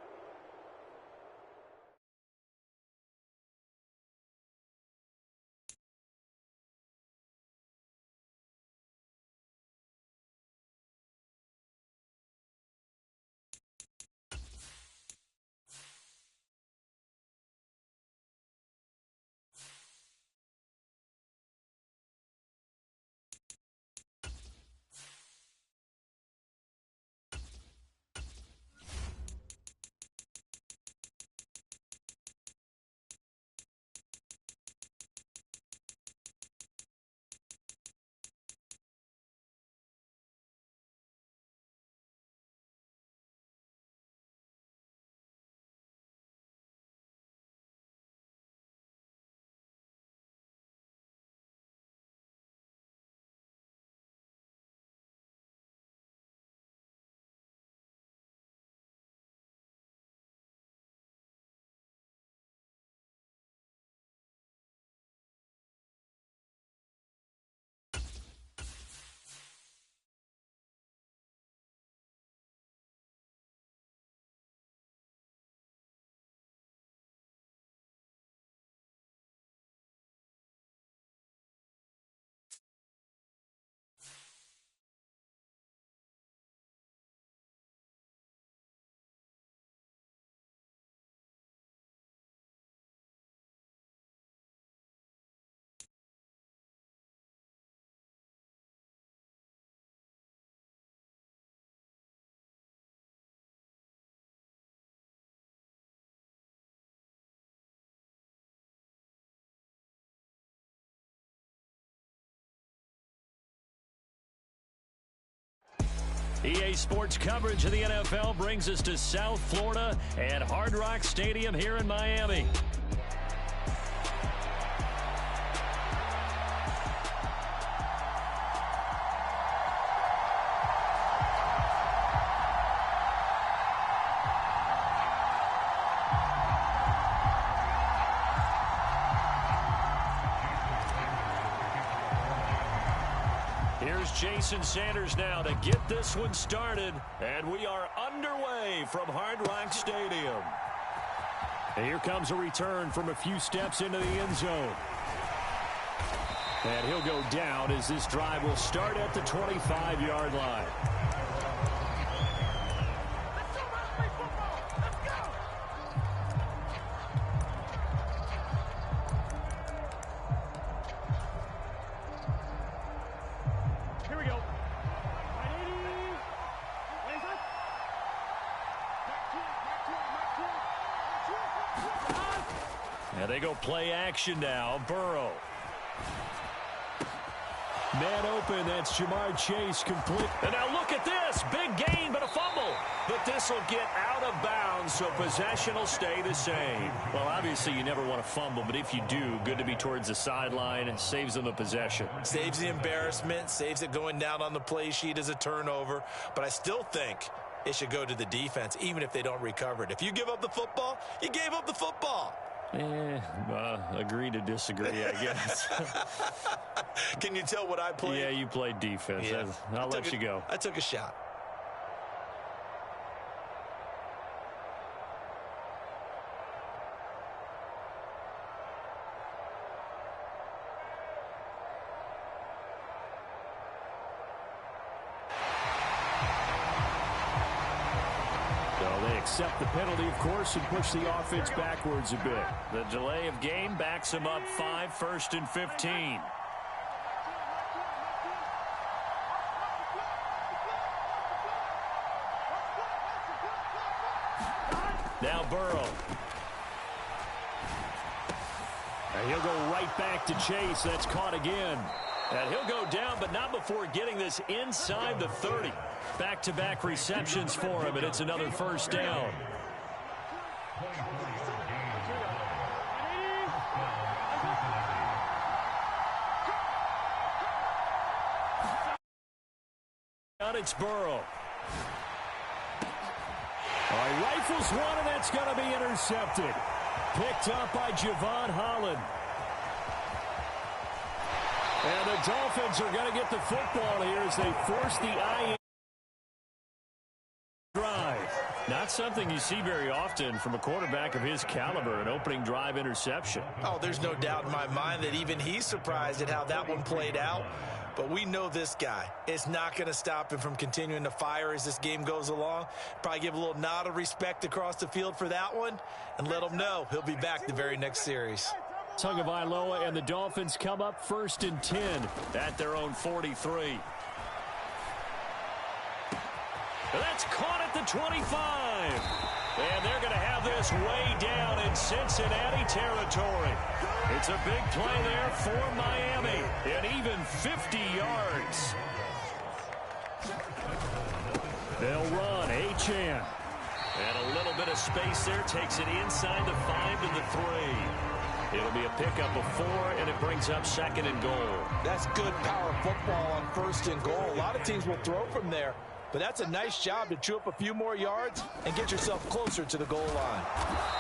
Speaker 3: EA Sports coverage of the NFL brings us to South Florida at Hard Rock Stadium here in Miami. Here's Jason Sanders now to get this one started. And we are underway from Hard Rock Stadium. And here comes a return from a few steps into the end zone. And he'll go down as this drive will start at the 25-yard line. And they go play action now. Burrow. Man open, that's Jamar Chase complete. And now look at this. Big gain, but a fumble. But this will get out of bounds, so possession will stay the same. Well, obviously you never want to fumble, but if you do, good to be towards the sideline. It saves them a possession.
Speaker 5: Saves the embarrassment, saves it going down on the play sheet as a turnover. But I still think it should go to the defense, even if they don't recover it. If you give up the football, you gave up the football.
Speaker 3: Agree to disagree, I guess.
Speaker 5: Can you tell what I played?
Speaker 3: Yeah, you played defense.
Speaker 5: Yeah.
Speaker 3: I'll let you go.
Speaker 5: I took a shot.
Speaker 3: Accept the penalty, of course, and push the offense backwards a bit. The delay of game backs them up 5, 1st and 15. Now Burrow. And he'll go right back to Chase. That's caught again. And he'll go down, but not before getting this inside the 30. Back-to-back receptions for him, and it's another first down. It's Burrow. All right, rifles one, and that's going to be intercepted. Picked up by Javon Holland. And the Dolphins are going to get the football here as they force the eye drive. Not something you see very often from a quarterback of his caliber, an opening drive interception.
Speaker 5: Oh, there's no doubt in my mind that even he's surprised at how that one played out. But we know this guy. It's not going to stop him from continuing to fire as this game goes along. Probably give a little nod of respect across the field for that one and let him know he'll be back the very next series.
Speaker 3: Tagovailoa and the Dolphins come up 1st and 10 at their own 43. That's caught at the 25. And they're going to have this way down in Cincinnati territory. It's a big play there for Miami. And even 50 yards. They'll run. Achane. And a little bit of space there. Takes it inside the 5 to the 3. It'll be a pickup of 4, and it brings up 2nd and goal.
Speaker 4: That's good power football on 1st and goal. A lot of teams will throw from there. But that's a nice job to chew up a few more yards and get yourself closer to the goal line.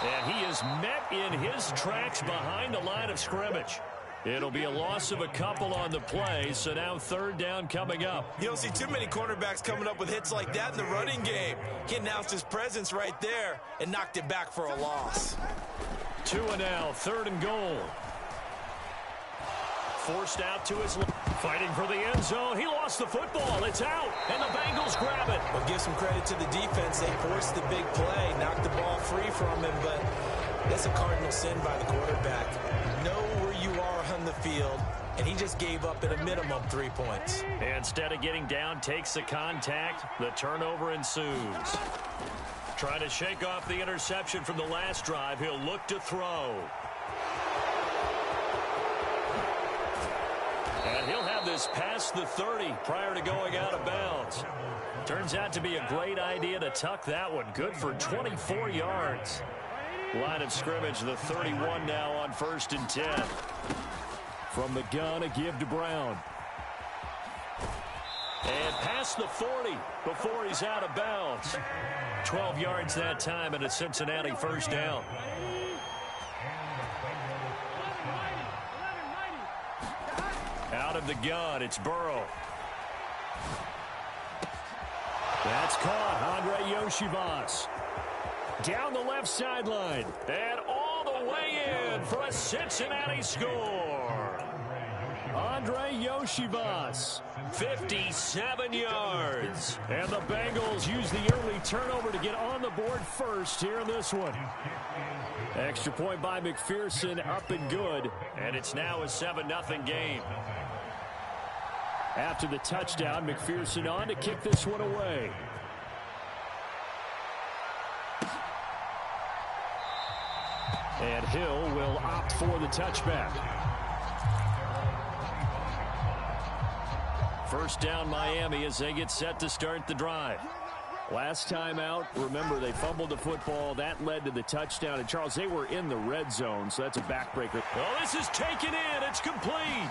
Speaker 3: And he is met in his tracks behind the line of scrimmage. It'll be a loss of a couple on the play, so now 3rd down coming up.
Speaker 5: You don't see too many cornerbacks coming up with hits like that in the running game. He announced his presence right there and knocked it back for a loss.
Speaker 3: 2 and now, 3rd and goal. Forced out to his left. Fighting for the end zone. He lost the football. It's out. And the Bengals grab it.
Speaker 5: Well, give some credit to the defense. They forced the big play, knocked the ball free from him, but that's a cardinal sin by the quarterback. Know where you are on the field, and he just gave up at a minimum 3 points.
Speaker 3: Instead of getting down, takes the contact. The turnover ensues. Trying to shake off the interception from the last drive. He'll look to throw. And he'll have this past the 30 prior to going out of bounds. Turns out to be a great idea to tuck that one. Good for 24 yards. Line of scrimmage, the 31 now on 1st and 10. From the gun, a give to Brown. And past the 40 before he's out of bounds. 12 yards that time and a Cincinnati first down. Out of the gun, it's Burrow. That's caught. Andre Yoshivas. Down the left sideline. And all the way in for a Cincinnati score. Andre Yoshivas. 57 yards. And the Bengals use the early turnover to get on the board first here in this one. Extra point by McPherson, up and good. And it's now a 7-0 game. After the touchdown, McPherson on to kick this one away. And Hill will opt for the touchback. First down Miami as they get set to start the drive. Last time out, remember, they fumbled the football. That led to the touchdown. And, Charles, they were in the red zone, so that's a backbreaker. Oh, this is taken in. It's complete.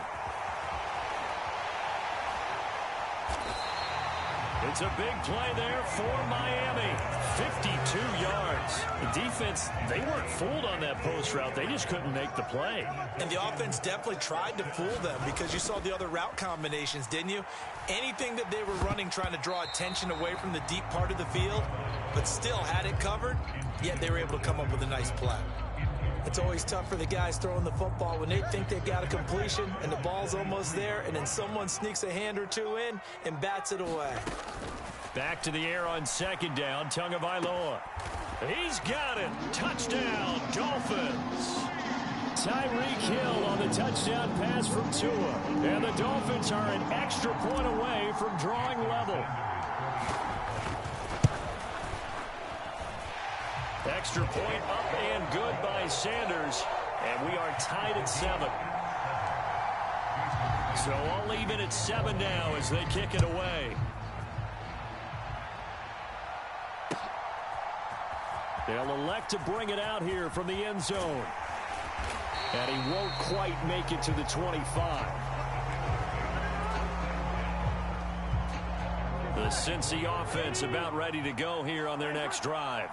Speaker 3: It's a big play there for Miami. 52 yards. The defense, they weren't fooled on that post route. They just couldn't make the play.
Speaker 5: And the offense definitely tried to fool them because you saw the other route combinations, didn't you? Anything that they were running trying to draw attention away from the deep part of the field, but still had it covered, yet they were able to come up with a nice play. It's always tough for the guys throwing the football when they think they've got a completion and the ball's almost there, and then someone sneaks a hand or two in and bats it away.
Speaker 3: Back to the air on second down, Tagovailoa. He's got it. Touchdown, Dolphins. Tyreek Hill on the touchdown pass from Tua. And the Dolphins are an extra point away from drawing level. Extra point up and good by Sanders. And we are tied at 7. So I'll leave it at 7 now as they kick it away. They'll elect to bring it out here from the end zone. And he won't quite make it to the 25. The Cincy offense about ready to go here on their next drive.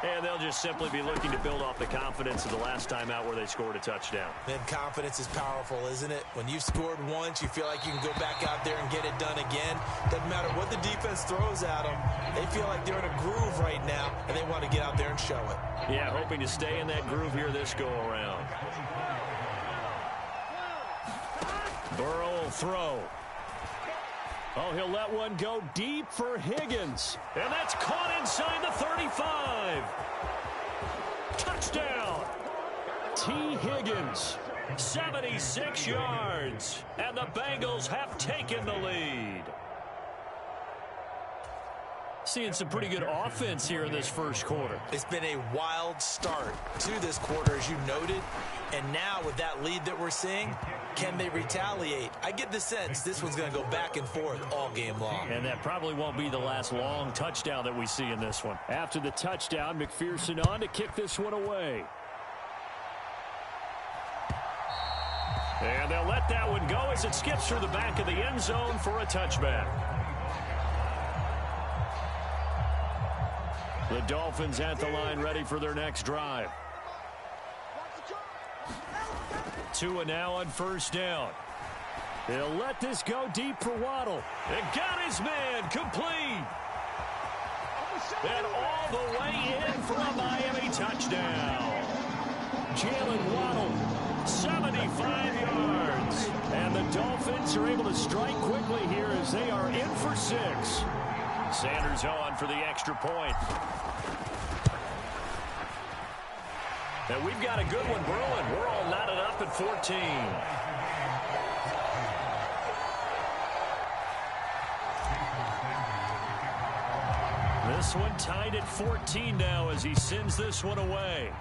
Speaker 3: And they'll just simply be looking to build off the confidence of the last time out where they scored a touchdown.
Speaker 5: Man, confidence is powerful, isn't it? When you've scored once, you feel like you can go back out there and get it done again. Doesn't matter what the defense throws at them. They feel like they're in a groove right now, and they want to get out there and show it.
Speaker 3: Yeah, hoping to stay in that groove here this go-around. Burrow will throw. Oh, he'll let one go deep for Higgins. And that's caught inside the 35. Touchdown. T. Higgins, 76 yards. And the Bengals have taken the lead. Seeing some pretty good offense here in this first quarter.
Speaker 5: It's been a wild start to this quarter, as you noted. And now with that lead that we're seeing, can they retaliate? I get the sense this one's going to go back and forth all game long.
Speaker 3: And that probably won't be the last long touchdown that we see in this one. After the touchdown, McPherson on to kick this one away. And they'll let that one go as it skips through the back of the end zone for a touchback. The Dolphins at the line ready for their next drive. Tua now on first down. They'll let this go deep for Waddle. And got his man complete. And all the way in for a Miami touchdown. Jalen Waddle, 75 yards. And the Dolphins are able to strike quickly here as they are in for 6. Sanders on for the extra point. And we've got a good one brewing. We're all knotted up at 14. This one tied at 14 now as he sends this one away.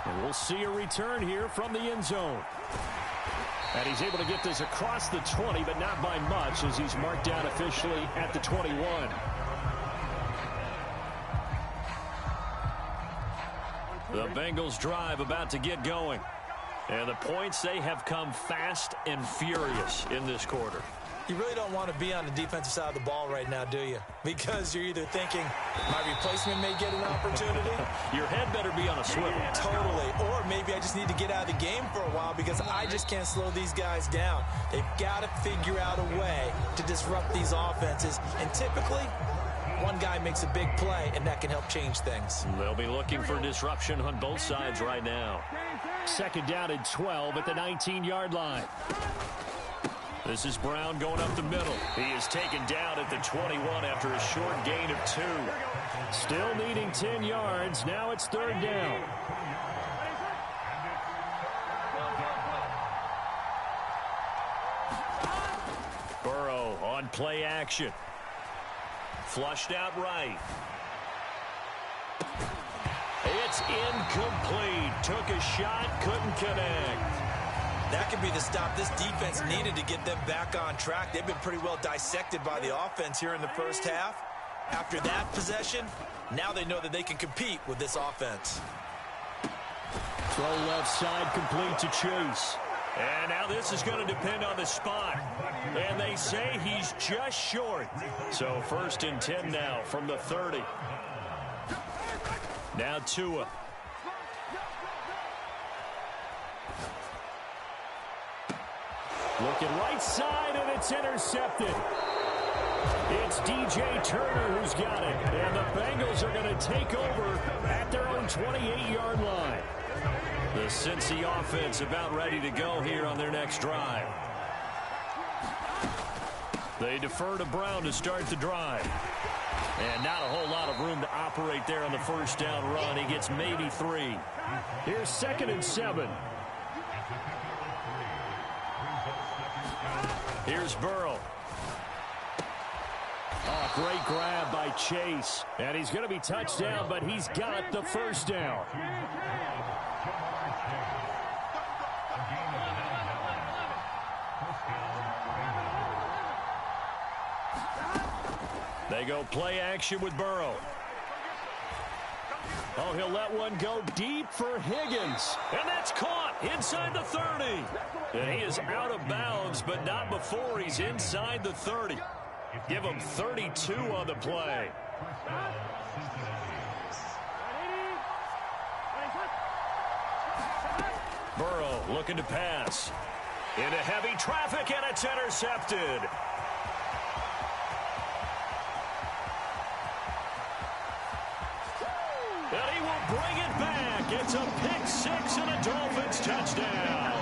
Speaker 3: And we'll see a return here from the end zone. And he's able to get this across the 20, but not by much as he's marked down officially at the 21. The Bengals drive about to get going. And the points, they have come fast and furious in this quarter.
Speaker 5: You really don't want to be on the defensive side of the ball right now, do you? Because you're either thinking, my replacement may get an opportunity.
Speaker 3: Your head better be on a swivel.
Speaker 5: Totally. Or maybe I just need to get out of the game for a while because I just can't slow these guys down. They've got to figure out a way to disrupt these offenses. And typically, one guy makes a big play, and that can help change things.
Speaker 3: They'll be looking for disruption on both sides right now. Second down and 12 at the 19-yard line. This is Brown going up the middle. He is taken down at the 21 after a short gain of 2. Still needing 10 yards. Now it's third down. Burrow on play action. Flushed out right. That's incomplete. Took a shot, couldn't connect.
Speaker 5: That could be the stop this defense needed to get them back on track. They've been pretty well dissected by the offense here in the first half. After that possession, now they know that they can compete with this offense.
Speaker 3: Throw left side complete to Chase. And now this is going to depend on the spot. And they say he's just short. So 1st and 10 now from the 30. Now Tua. Looking right side, and it's intercepted. It's DJ Turner who's got it. And the Bengals are going to take over at their own 28-yard line. The Cincy offense about ready to go here on their next drive. They defer to Brown to start the drive. And not a whole lot of room to operate there on the first down run. He gets maybe 3. Here's 2nd and 7. Here's Burrow. Oh, great grab by Chase. And he's going to be touched down, but he's got the first down. They go play action with Burrow. Oh, he'll let one go deep for Higgins. And that's caught inside the 30. And he is out of bounds, but not before he's inside the 30. Give him 32 on the play. Burrow looking to pass. Into heavy traffic, and it's intercepted. And he will bring it back. It's a pick-6 and a Dolphins touchdown.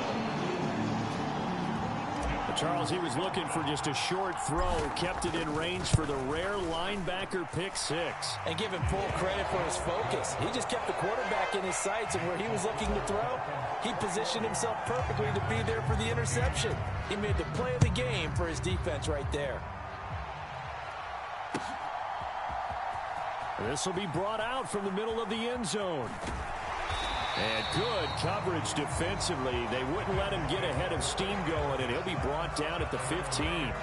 Speaker 3: Charles, he was looking for just a short throw, kept it in range for the rare linebacker pick-6.
Speaker 4: And give him full credit for his focus. He just kept the quarterback in his sights, and where he was looking to throw, he positioned himself perfectly to be there for the interception. He made the play of the game for his defense right there.
Speaker 3: This will be brought out from the middle of the end zone. And good coverage defensively. They wouldn't let him get ahead of steam going, and he'll be brought down at the 15.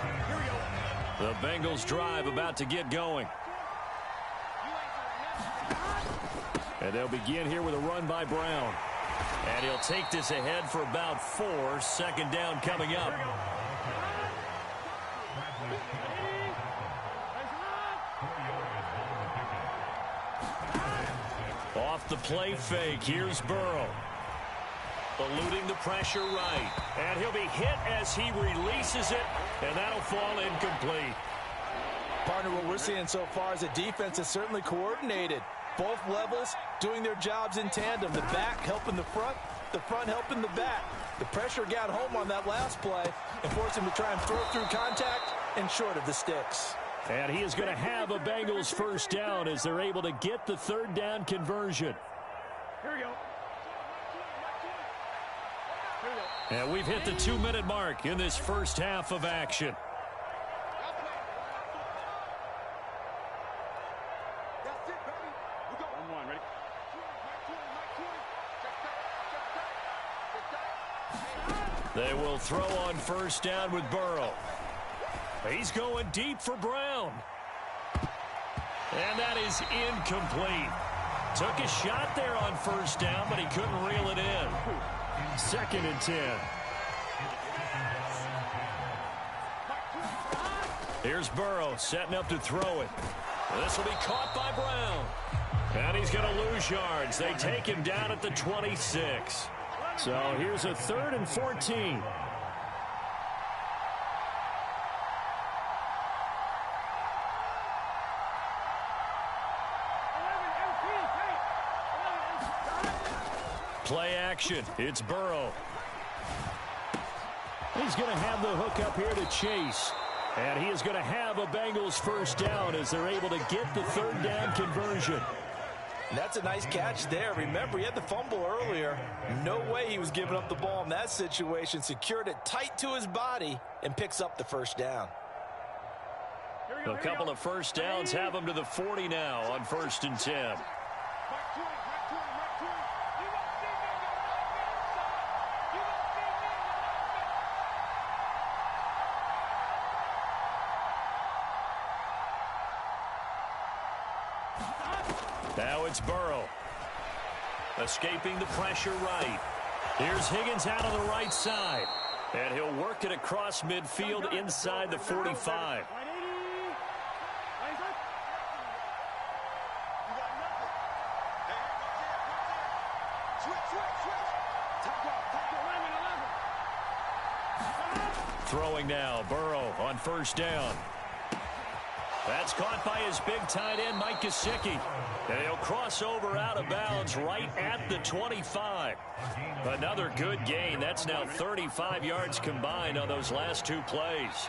Speaker 3: The Bengals drive about to get going. And they'll begin here with a run by Brown. And he'll take this ahead for about 4. 2nd down coming up. Off the play fake, here's Burrow. Eluding the pressure right. And he'll be hit as he releases it, and that'll fall incomplete.
Speaker 4: Partner, what we're seeing so far is a defense that's certainly coordinated. Both levels doing their jobs in tandem. The back helping the front helping the back. The pressure got home on that last play and forced him to try and throw through contact and short of the sticks.
Speaker 3: And he is going to have a Bengals first down as they're able to get the 3rd down conversion.
Speaker 6: Here we go.
Speaker 3: And we've hit the 2-minute mark in this first half of action. They will throw on first down with Burrow. He's going deep for Brown. And that is incomplete. Took a shot there on first down, but he couldn't reel it in. 2nd and 10. Here's Burrow setting up to throw it. This will be caught by Brown. And he's going to lose yards. They take him down at the 26. So here's a 3rd and 14. Play action. It's Burrow. He's going to have the hook up here to Chase. And he is going to have a Bengals first down as they're able to get the 3rd down conversion.
Speaker 5: That's a nice catch there. Remember, he had the fumble earlier. No way he was giving up the ball in that situation. Secured it tight to his body and picks up the first down.
Speaker 3: A couple of first downs have him to the 40 now on 1st and 10. Now it's Burrow. Escaping the pressure right. Here's Higgins out on the right side. And he'll work it across midfield inside the 45. Throwing now, Burrow on first down. That's caught by his big tight end, Mike Gesicki. And he'll cross over out of bounds right at the 25. Another good gain. That's now 35 yards combined on those last two plays.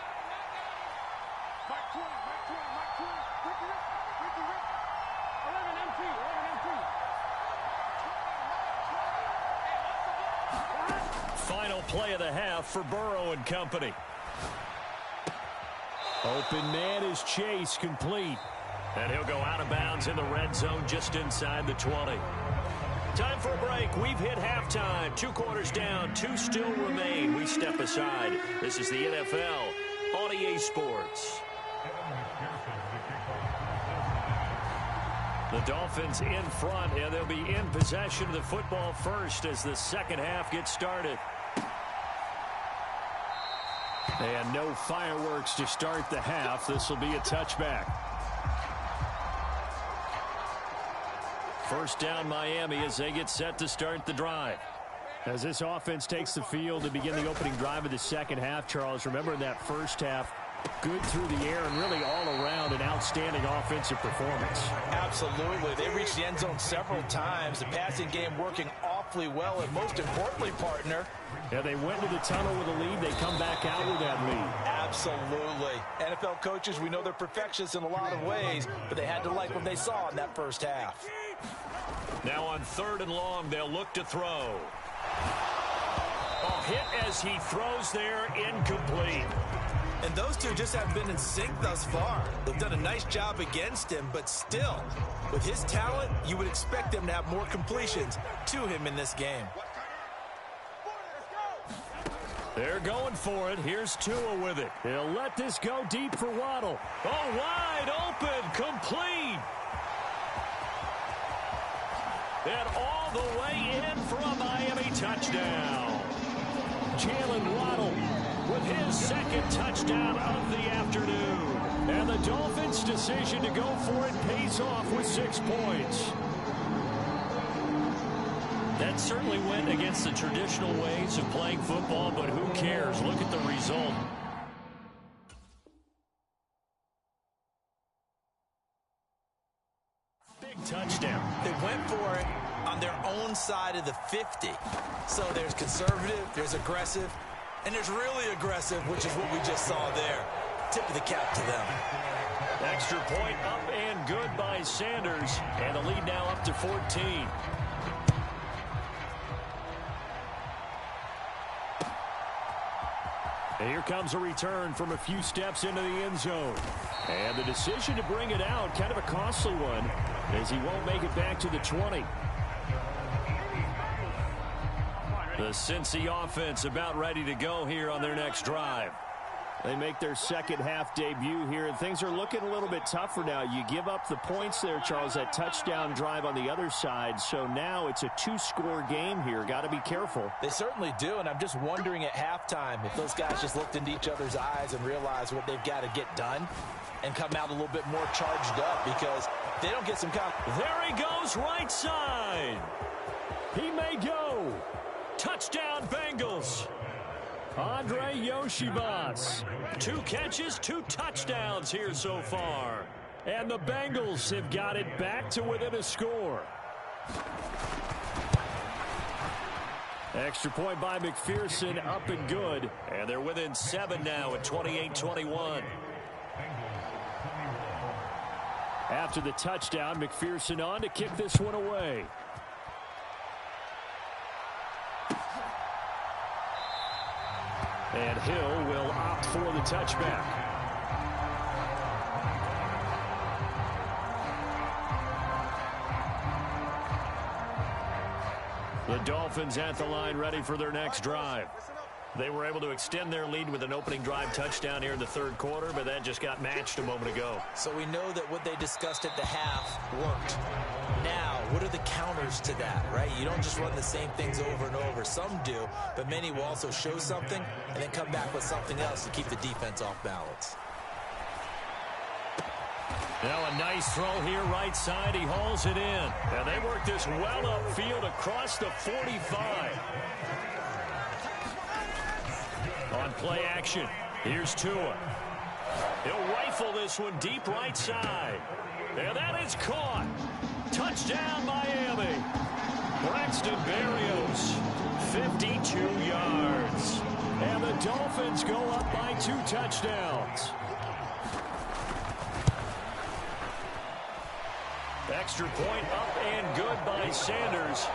Speaker 3: Final play of the half for Burrow and company. Open man is Chase, complete. And he'll go out of bounds in the red zone just inside the 20. Time for a break. We've hit halftime. 2 quarters down. 2 still remain. We step aside. This is the NFL on EA Sports. The Dolphins in front, and they'll be in possession of the football first as the second half gets started. And no fireworks to start the half. This will be a touchback. First down, Miami, as they get set to start the drive. As this offense takes the field to begin the opening drive of the second half, Charles, remember in that first half, good through the air and really all around an outstanding offensive performance.
Speaker 4: Absolutely. They reached the end zone several times. The passing game working awfully well, and most importantly, partner.
Speaker 3: Yeah, they went to the tunnel with a lead. They come back out with that lead.
Speaker 4: Absolutely. NFL coaches, we know they're perfectionists in a lot of ways, but they had to like what they saw in that first half.
Speaker 3: Now on 3rd and long, they'll look to throw. A hit as he throws there, incomplete.
Speaker 5: And those two just haven't been in sync thus far. They've done a nice job against him, but still, with his talent, you would expect them to have more completions to him in this game.
Speaker 3: They're going for it. Here's Tua with it. He'll let this go deep for Waddle. Oh, wide open, complete. And all the way in for a Miami touchdown. Jalen Waddle with his second touchdown of the afternoon. And the Dolphins' decision to go for it pays off with 6 points. That certainly went against the traditional ways of playing football, but who cares? Look at the result. Big touchdown.
Speaker 5: They went for it on their own side of the 50. So there's conservative, there's aggressive, and there's really aggressive, which is what we just saw there. Tip of the cap to them.
Speaker 3: Extra point up and good by Sanders. And the lead now up to 14. And here comes a return from a few steps into the end zone. And the decision to bring it out, kind of a costly one, as he won't make it back to the 20. The Cincy offense about ready to go here on their next drive. They make their second half debut here, and things are looking a little bit tougher now. You give up the points there, Charles, that touchdown drive on the other side. So now it's a 2-score game here. Got to be careful.
Speaker 4: They certainly do, and I'm just wondering at halftime if those guys just looked into each other's eyes and realized what they've got to get done and come out a little bit more charged up, because if they don't get some
Speaker 3: There he goes, right side. He may go. Touchdown, Bengals. Andre Yoshibas. 2 catches, 2 touchdowns here so far. And the Bengals have got it back to within a score. Extra point by McPherson, up and good. And they're within 7 now at 28-21. After the touchdown, McPherson on to kick this one away. And Hill will opt for the touchback. The Dolphins at the line ready for their next drive. They were able to extend their lead with an opening drive touchdown here in the 3rd quarter, but that just got matched a moment ago.
Speaker 5: So we know that what they discussed at the half worked. now, what are the counters to that, right? You don't just run the same things over and over. Some do, but many will also show something and then come back with something else to keep the defense off balance.
Speaker 3: Now a nice throw here right side. He hauls it in. And they work this well upfield across the 45. On play action, here's Tua. He'll rifle this one deep right side. And that is caught. Touchdown, Miami. Braxton Berrios, 52 yards. And the Dolphins go up by 2 touchdowns. Extra point up and good by Sanders.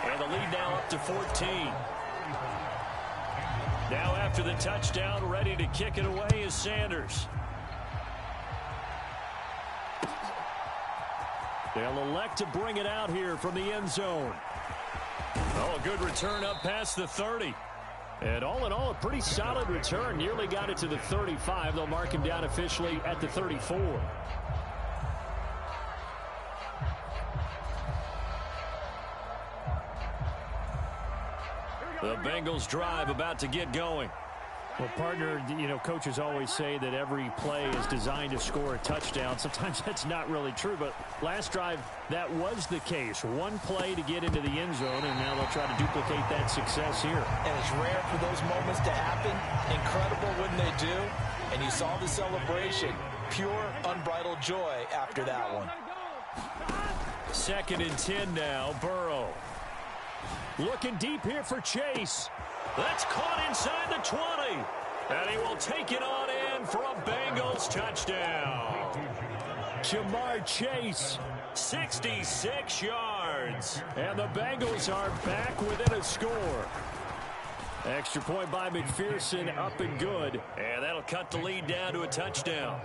Speaker 3: And the lead now up to 14. Now after the touchdown, ready to kick it away is Sanders. They'll elect to bring it out here from the end zone. Oh, a good return up past the 30. And all in all, a pretty solid return. Nearly got it to the 35. They'll mark him down officially at the 34. The Bengals drive about to get going.
Speaker 6: Well, partner, you know, coaches always say that every play is designed to score a touchdown. Sometimes that's not really true, but last drive, that was the case. One play to get into the end zone, and now they'll try to duplicate that success here.
Speaker 4: And it's rare for those moments to happen. Incredible when they do. And you saw the celebration. Pure, unbridled joy after that one.
Speaker 3: 2nd and 10 now, Burrow. Looking deep here for Chase. That's caught inside the 20. And he will take it on in for a Bengals touchdown. Jamar Chase, 66 yards. And the Bengals are back within a score. Extra point by McPherson, up and good. And that'll cut the lead down to a touchdown.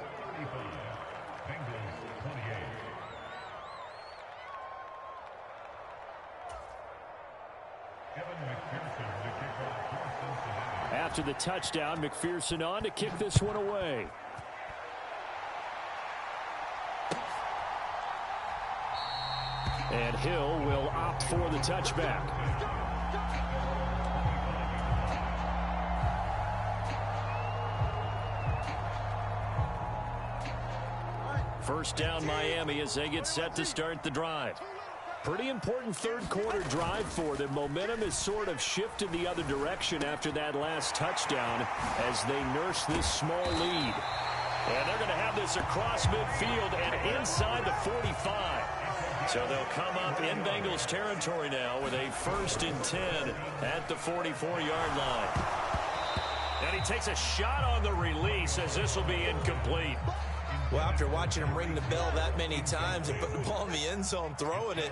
Speaker 6: After the touchdown, McPherson on to kick this one away. And Hill will opt for the touchback. First down Miami as they get set to start the drive. Pretty important third quarter drive for them. Momentum has sort of shifted the other direction after that last touchdown as they nurse this small lead. And they're going to have this across midfield and inside the 45. So they'll come up in Bengals territory now with a 1st and 10 at the 44-yard line. And he takes a shot on the release as this will be incomplete.
Speaker 5: Well, after watching him ring the bell that many times and put the ball in the end zone, throwing it,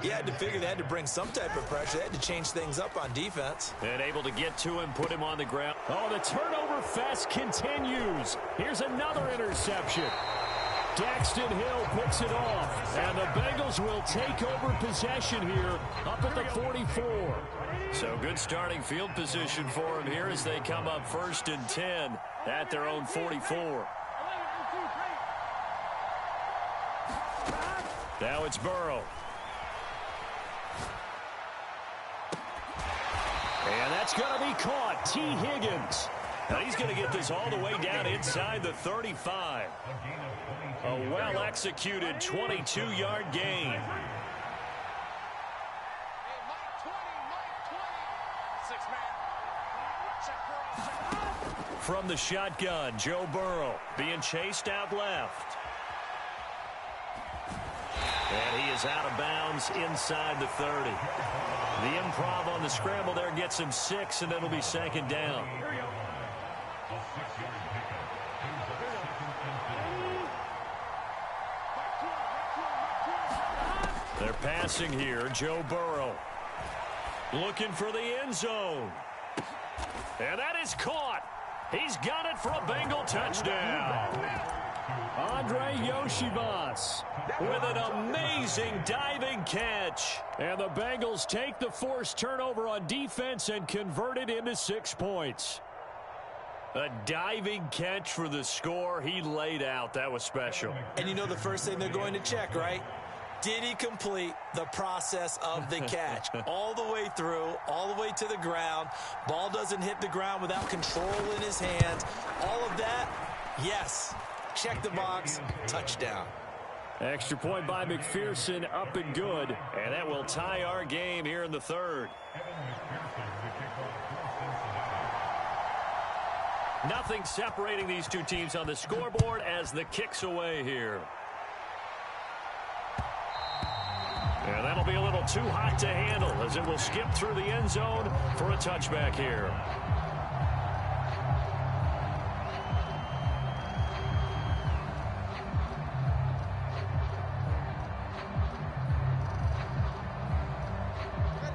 Speaker 5: you had to figure they had to bring some type of pressure. They had to change things up on defense.
Speaker 3: And able to get to him, put him on the ground. Oh, the turnover fest continues. Here's another interception. Daxton Hill picks it off. And the Bengals will take over possession here up at the 44. So good starting field position for him here as they come up 1st and 10 at their own 44. Now it's Burrow. And that's going to be caught. T. Higgins. Now he's going to get this all the way down inside the 35. A well-executed 22-yard gain. From the shotgun, Joe Burrow being chased out left. And he is out of bounds inside the 30. The improv on the scramble there gets him 6, and it'll be 2nd down. They're passing here. Joe Burrow looking for the end zone. And that is caught. He's got it for a Bengal touchdown. Andre Yoshivas with an amazing diving catch. And the Bengals take the forced turnover on defense and convert it into 6 points. A diving catch for the score. He laid out. That was special.
Speaker 5: And you know the first thing they're going to check, right? Did he complete the process of the catch? All the way through, all the way to the ground. Ball doesn't hit the ground without control in his hands. All of that, yes. Check the box, touchdown.
Speaker 6: Extra point by McPherson, up and good. And that will tie our game here in the third. Nothing separating these two teams on the scoreboard as the kick's away here. And that'll be a little too hot to handle as it will skip through the end zone for a touchback here.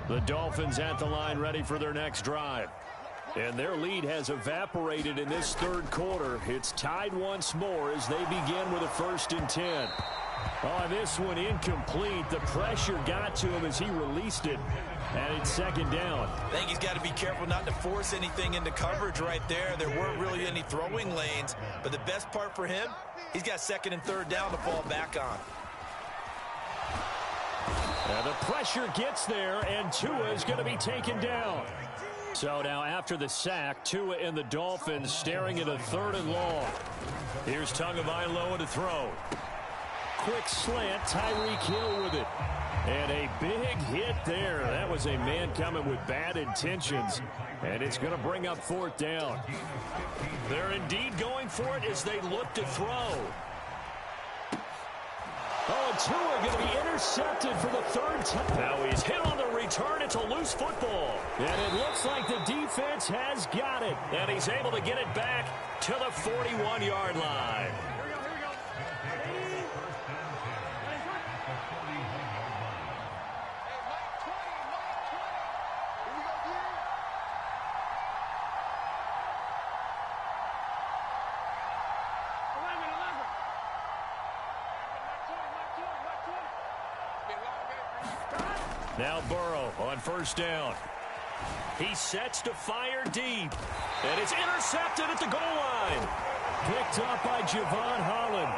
Speaker 6: The Dolphins at the line ready for their next drive. And their lead has evaporated in this third quarter. It's tied once more as they begin with a 1st and 10. Oh, this one incomplete. The pressure got to him as he released it. And it's 2nd down.
Speaker 5: I think he's got to be careful not to force anything into coverage right there. There weren't really any throwing lanes. But the best part for him, he's got 2nd and 3rd down to fall back on.
Speaker 6: And the pressure gets there, and Tua is going to be taken down. So now after the sack, Tua and the Dolphins staring at a 3rd and long. Here's Tagovailoa to throw. Quick slant, Tyreek Hill with it. And a big hit there. That was a man coming with bad intentions. And it's going to bring up 4th down. They're indeed going for it as they look to throw. Oh, and Tua going to be intercepted for the 3rd time. Now he's hit on the return. It's a loose football. And it looks like the defense has got it. And he's able to get it back to the 41-yard line. Now Burrow on 1st down. He sets to fire deep. And it's intercepted at the goal line. Picked up by Javon Holland.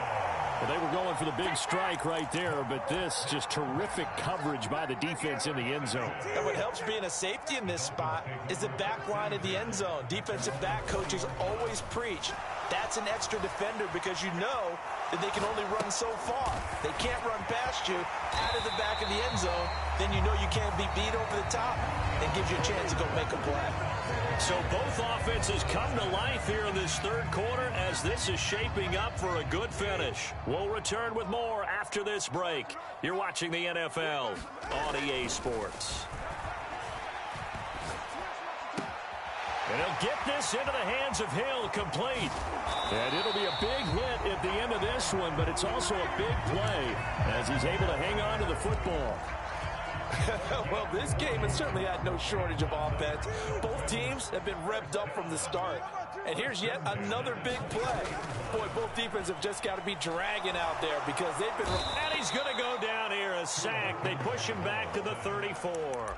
Speaker 6: Well, they were going for the big strike right there, but this just terrific coverage by the defense in the end zone.
Speaker 5: And what helps being a safety in this spot is the back line of the end zone. Defensive back coaches always preach. That's an extra defender because you know that they can only run so far. They can't run past you out of the back of the end zone. Then you know you can't be beat over the top. It gives you a chance to go make a play.
Speaker 3: So both offenses come to life here in this third quarter as this is shaping up for a good finish. We'll return with more after this break. You're watching the NFL on EA Sports. And he'll get this into the hands of Hill, complete. And it'll be a big hit at the end of this one, but it's also a big play as he's able to hang on to the football.
Speaker 4: Well, this game has certainly had no shortage of offense. Both teams have been revved up from the start. And here's yet another big play. Boy, both defenses have just got to be dragging out there because they've been...
Speaker 3: And he's going to go down here, a sack. They push him back to the 34.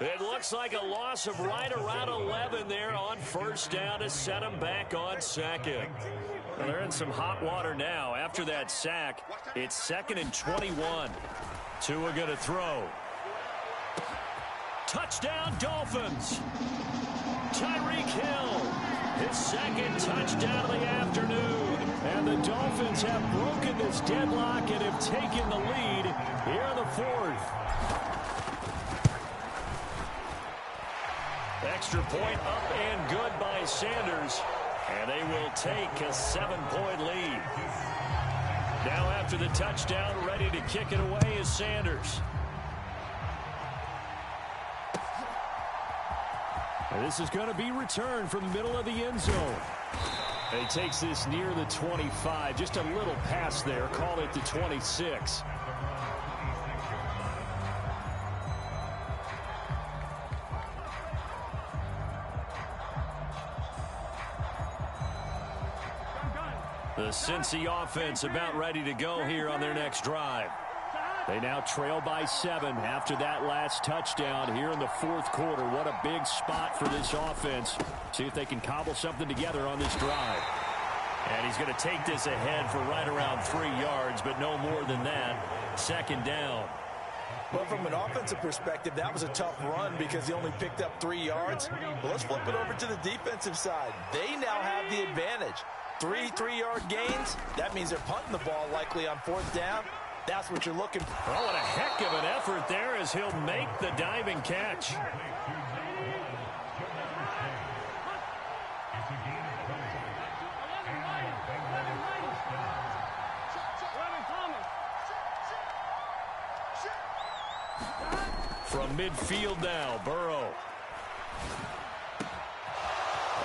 Speaker 3: It looks like a loss of right around 11 there on 1st down to set him back on 2nd. Well, they're in some hot water now. After that sack, it's 2nd and 21. Tua going to throw. Touchdown, Dolphins. Tyreek Hill, his 2nd touchdown of the afternoon. And the Dolphins have broken this deadlock and have taken the lead here in the 4th. Extra point up and good by Sanders. And they will take a 7-point lead. Now after the touchdown, ready to kick it away is Sanders. And this is going to be returned from the middle of the end zone. And he takes this near the 25. Just a little pass there. Call it the 26. The Cincy offense about ready to go here on their next drive. They now trail by 7 after that last touchdown here in the 4th quarter. What a big spot for this offense. See if they can cobble something together on this drive.
Speaker 6: And he's going to take this ahead for right around 3 yards, but no more than that. Second down.
Speaker 4: Well, from an offensive perspective, that was a tough run because he only picked up 3 yards. Well, let's flip it over to the defensive side. They now have the advantage. 3 3-yard gains. That means they're punting the ball likely on 4th down. That's what you're looking for.
Speaker 6: Oh, what a heck of an effort there as he'll make the diving catch. From midfield now, Burrow.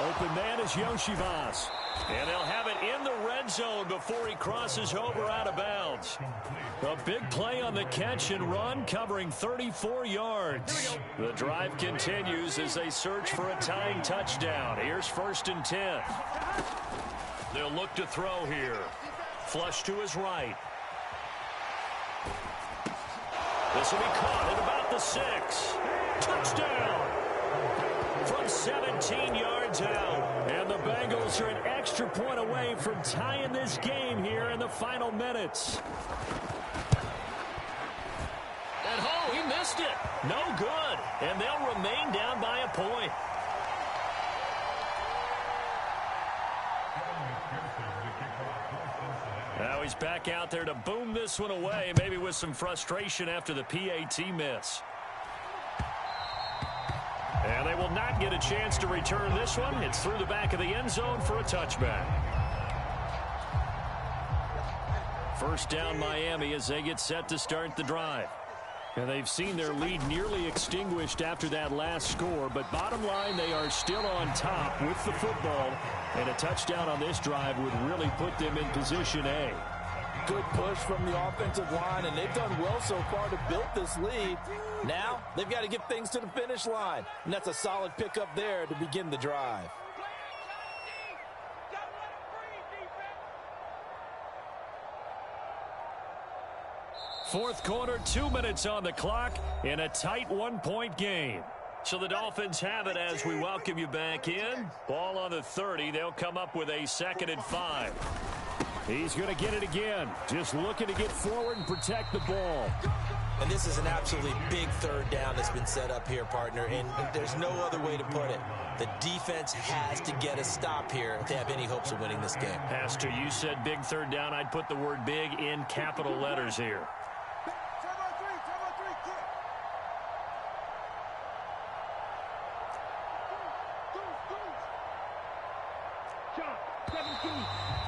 Speaker 6: Open man is Yoshivas. And they'll have it in the red zone before he crosses over out of bounds. A big play on the catch and run, covering 34 yards. The drive continues as they search for a tying touchdown. Here's 1st and 10. They'll look to throw here. Flush to his right. This will be caught at about the 6. Touchdown! From 17 yards out. And the Bengals are an extra point away from tying this game here in the final minutes. And oh, he missed it. No good. And they'll remain down by a point. Now he's back out there to boom this one away, maybe with some frustration after the PAT miss. And they will not get a chance to return this one. It's through the back of the end zone for a touchback. First down Miami as they get set to start the drive. And they've seen their lead nearly extinguished after that last score. But bottom line, they are still on top with the football. And a touchdown on this drive would really put them in position A.
Speaker 4: Good push from the offensive line, and they've done well so far to build this lead. Now, they've got to get things to the finish line. And that's a solid pickup there to begin the drive.
Speaker 6: Fourth quarter, 2 minutes on the clock in a tight 1-point game. So the Dolphins have it as we welcome you back in. Ball on the 30. They'll come up with a 2nd and 5. He's going to get it again. Just looking to get forward and protect the ball.
Speaker 5: And this is an absolutely big 3rd down that's been set up here, partner. And there's no other way to put it. The defense has to get a stop here if they have any hopes of winning this game.
Speaker 6: Has to. You said big 3rd down. I'd put the word big in capital letters here.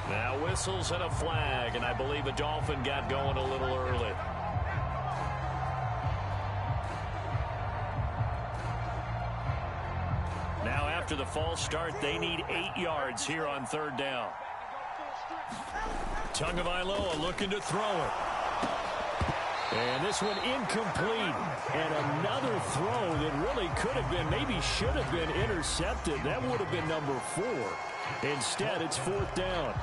Speaker 6: Now whistles and a flag, and I believe a Dolphin got going a little early. Now after the false start, they need 8 yards here on 3rd down. Tagovailoa looking to throw it. And this one incomplete. And another throw that really could have been, maybe should have been intercepted. That would have been number 4. Instead, it's 4th down.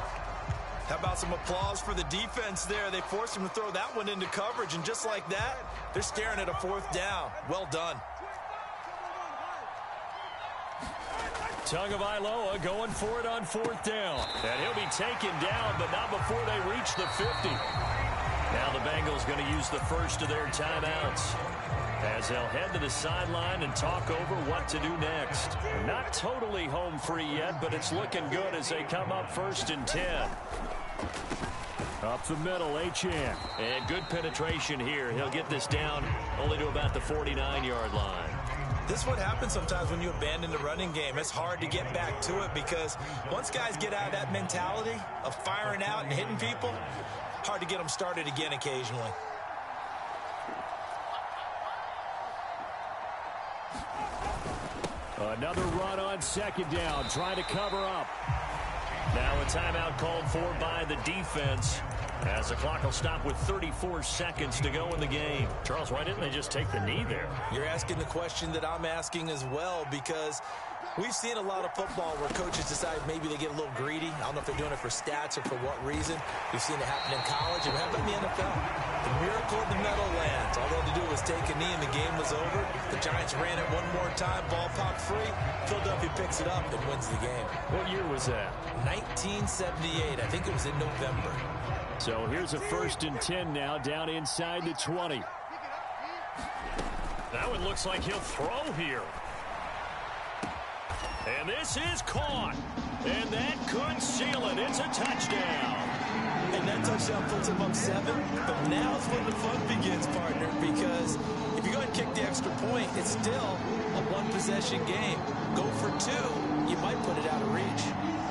Speaker 5: How about some applause for the defense there? They forced him to throw that one into coverage, and just like that, they're staring at a 4th down. Well done.
Speaker 6: Tagovailoa going for it on 4th down. And he'll be taken down, but not before they reach the 50. Now the Bengals going to use the first of their timeouts as they'll head to the sideline and talk over what to do next. Not totally home free yet, but it's looking good as they come up 1st and 10. Up the middle, Achane. And good penetration here. He'll get this down only to about the 49-yard line.
Speaker 5: This is what happens sometimes when you abandon the running game. It's hard to get back to it because once guys get out of that mentality of firing out and hitting people, hard to get them started again occasionally.
Speaker 6: Another run on 2nd down, trying to cover up. Now a timeout called for by the defense as the clock will stop with 34 seconds to go in the game. Charles, why didn't they just take the knee there?
Speaker 5: You're asking the question that I'm asking as well, because we've seen a lot of football where coaches decide maybe they get a little greedy. I don't know if they're doing it for stats or for what reason. We've seen it happen in college. It happened in the NFL. The miracle of the Meadowlands. All they had to do was take a knee and the game was over. The Giants ran it one more time. Ball popped free. Philadelphia picks it up and wins the game.
Speaker 6: What year was that?
Speaker 5: 1978. I think it was in November.
Speaker 3: So here's a 1st and 10 now, down inside the 20. That one looks like he'll throw here. And this is caught. And that could seal it. It's a touchdown.
Speaker 5: And that touchdown puts him up 7. But now's when the fun begins, partner, because if you go and kick the extra point, it's still a one-possession game. Go for 2, you might put it out of reach.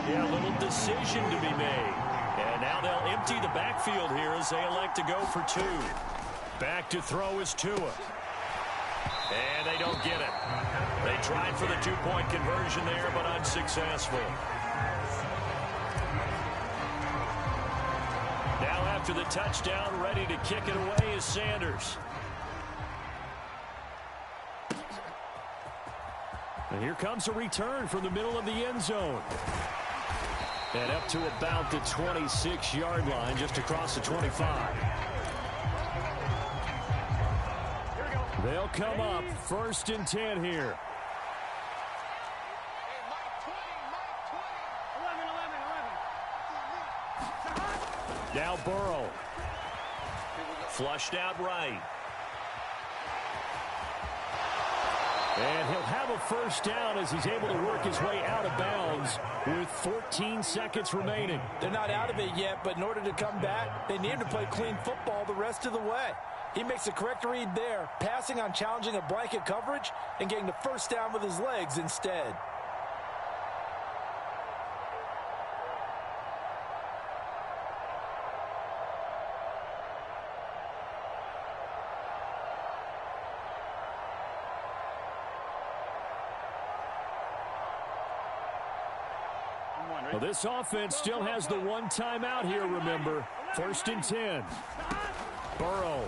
Speaker 3: Yeah, a little decision to be made. And now they'll empty the backfield here as they elect to go for 2. Back to throw is Tua. And they don't get it. They tried for the 2-point conversion there, but unsuccessful. Now after the touchdown, ready to kick it away is Sanders. And here comes a return from the middle of the end zone. And up to about the 26-yard line, just across the 25. They'll come up 1st and 10 here. Now Burrow. Flushed out right. And he'll have a 1st down as he's able to work his way out of bounds with 14 seconds remaining.
Speaker 4: They're not out of it yet, but in order to come back, they need to play clean football the rest of the way. He makes a correct read there, passing on challenging a blanket coverage and getting the 1st down with his legs instead.
Speaker 3: Well, this offense still has the 1 timeout here, remember. 1st and 10. Burrow.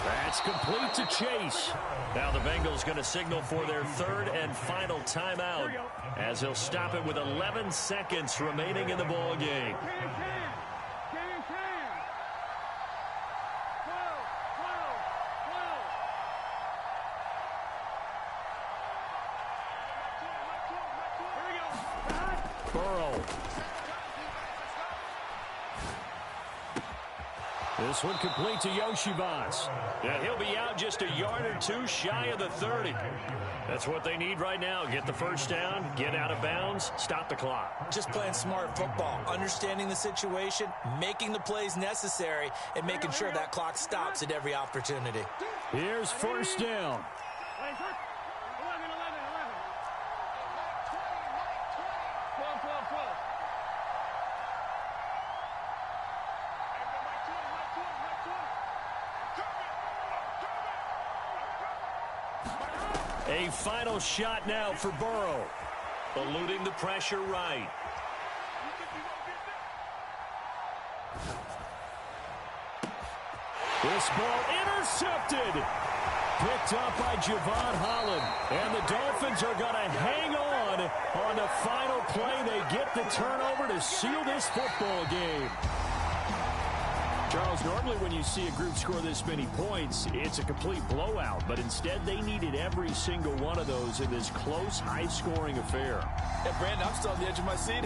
Speaker 3: That's complete to Chase. Now the Bengals going to signal for their 3rd and final timeout as they'll stop it with 11 seconds remaining in the ball game. Burrow. This one complete to Yoshivas. Yeah, he'll be out just a yard or 2 shy of the 30. That's what they need right now. Get the 1st down, get out of bounds, stop the clock.
Speaker 5: Just playing smart football, understanding the situation, making the plays necessary, and making sure that clock stops at every opportunity.
Speaker 3: Here's 1st down. A final shot now for Burrow. Eluding the pressure right. This ball intercepted. Picked up by Javon Holland. And the Dolphins are going to hang on the final play. They get the turnover to seal this football game. Charles, normally when you see a group score this many points, it's a complete blowout. But instead, they needed every single one of those in this close, high-scoring affair.
Speaker 4: Yeah, Brandon, I'm still on the edge of my seat.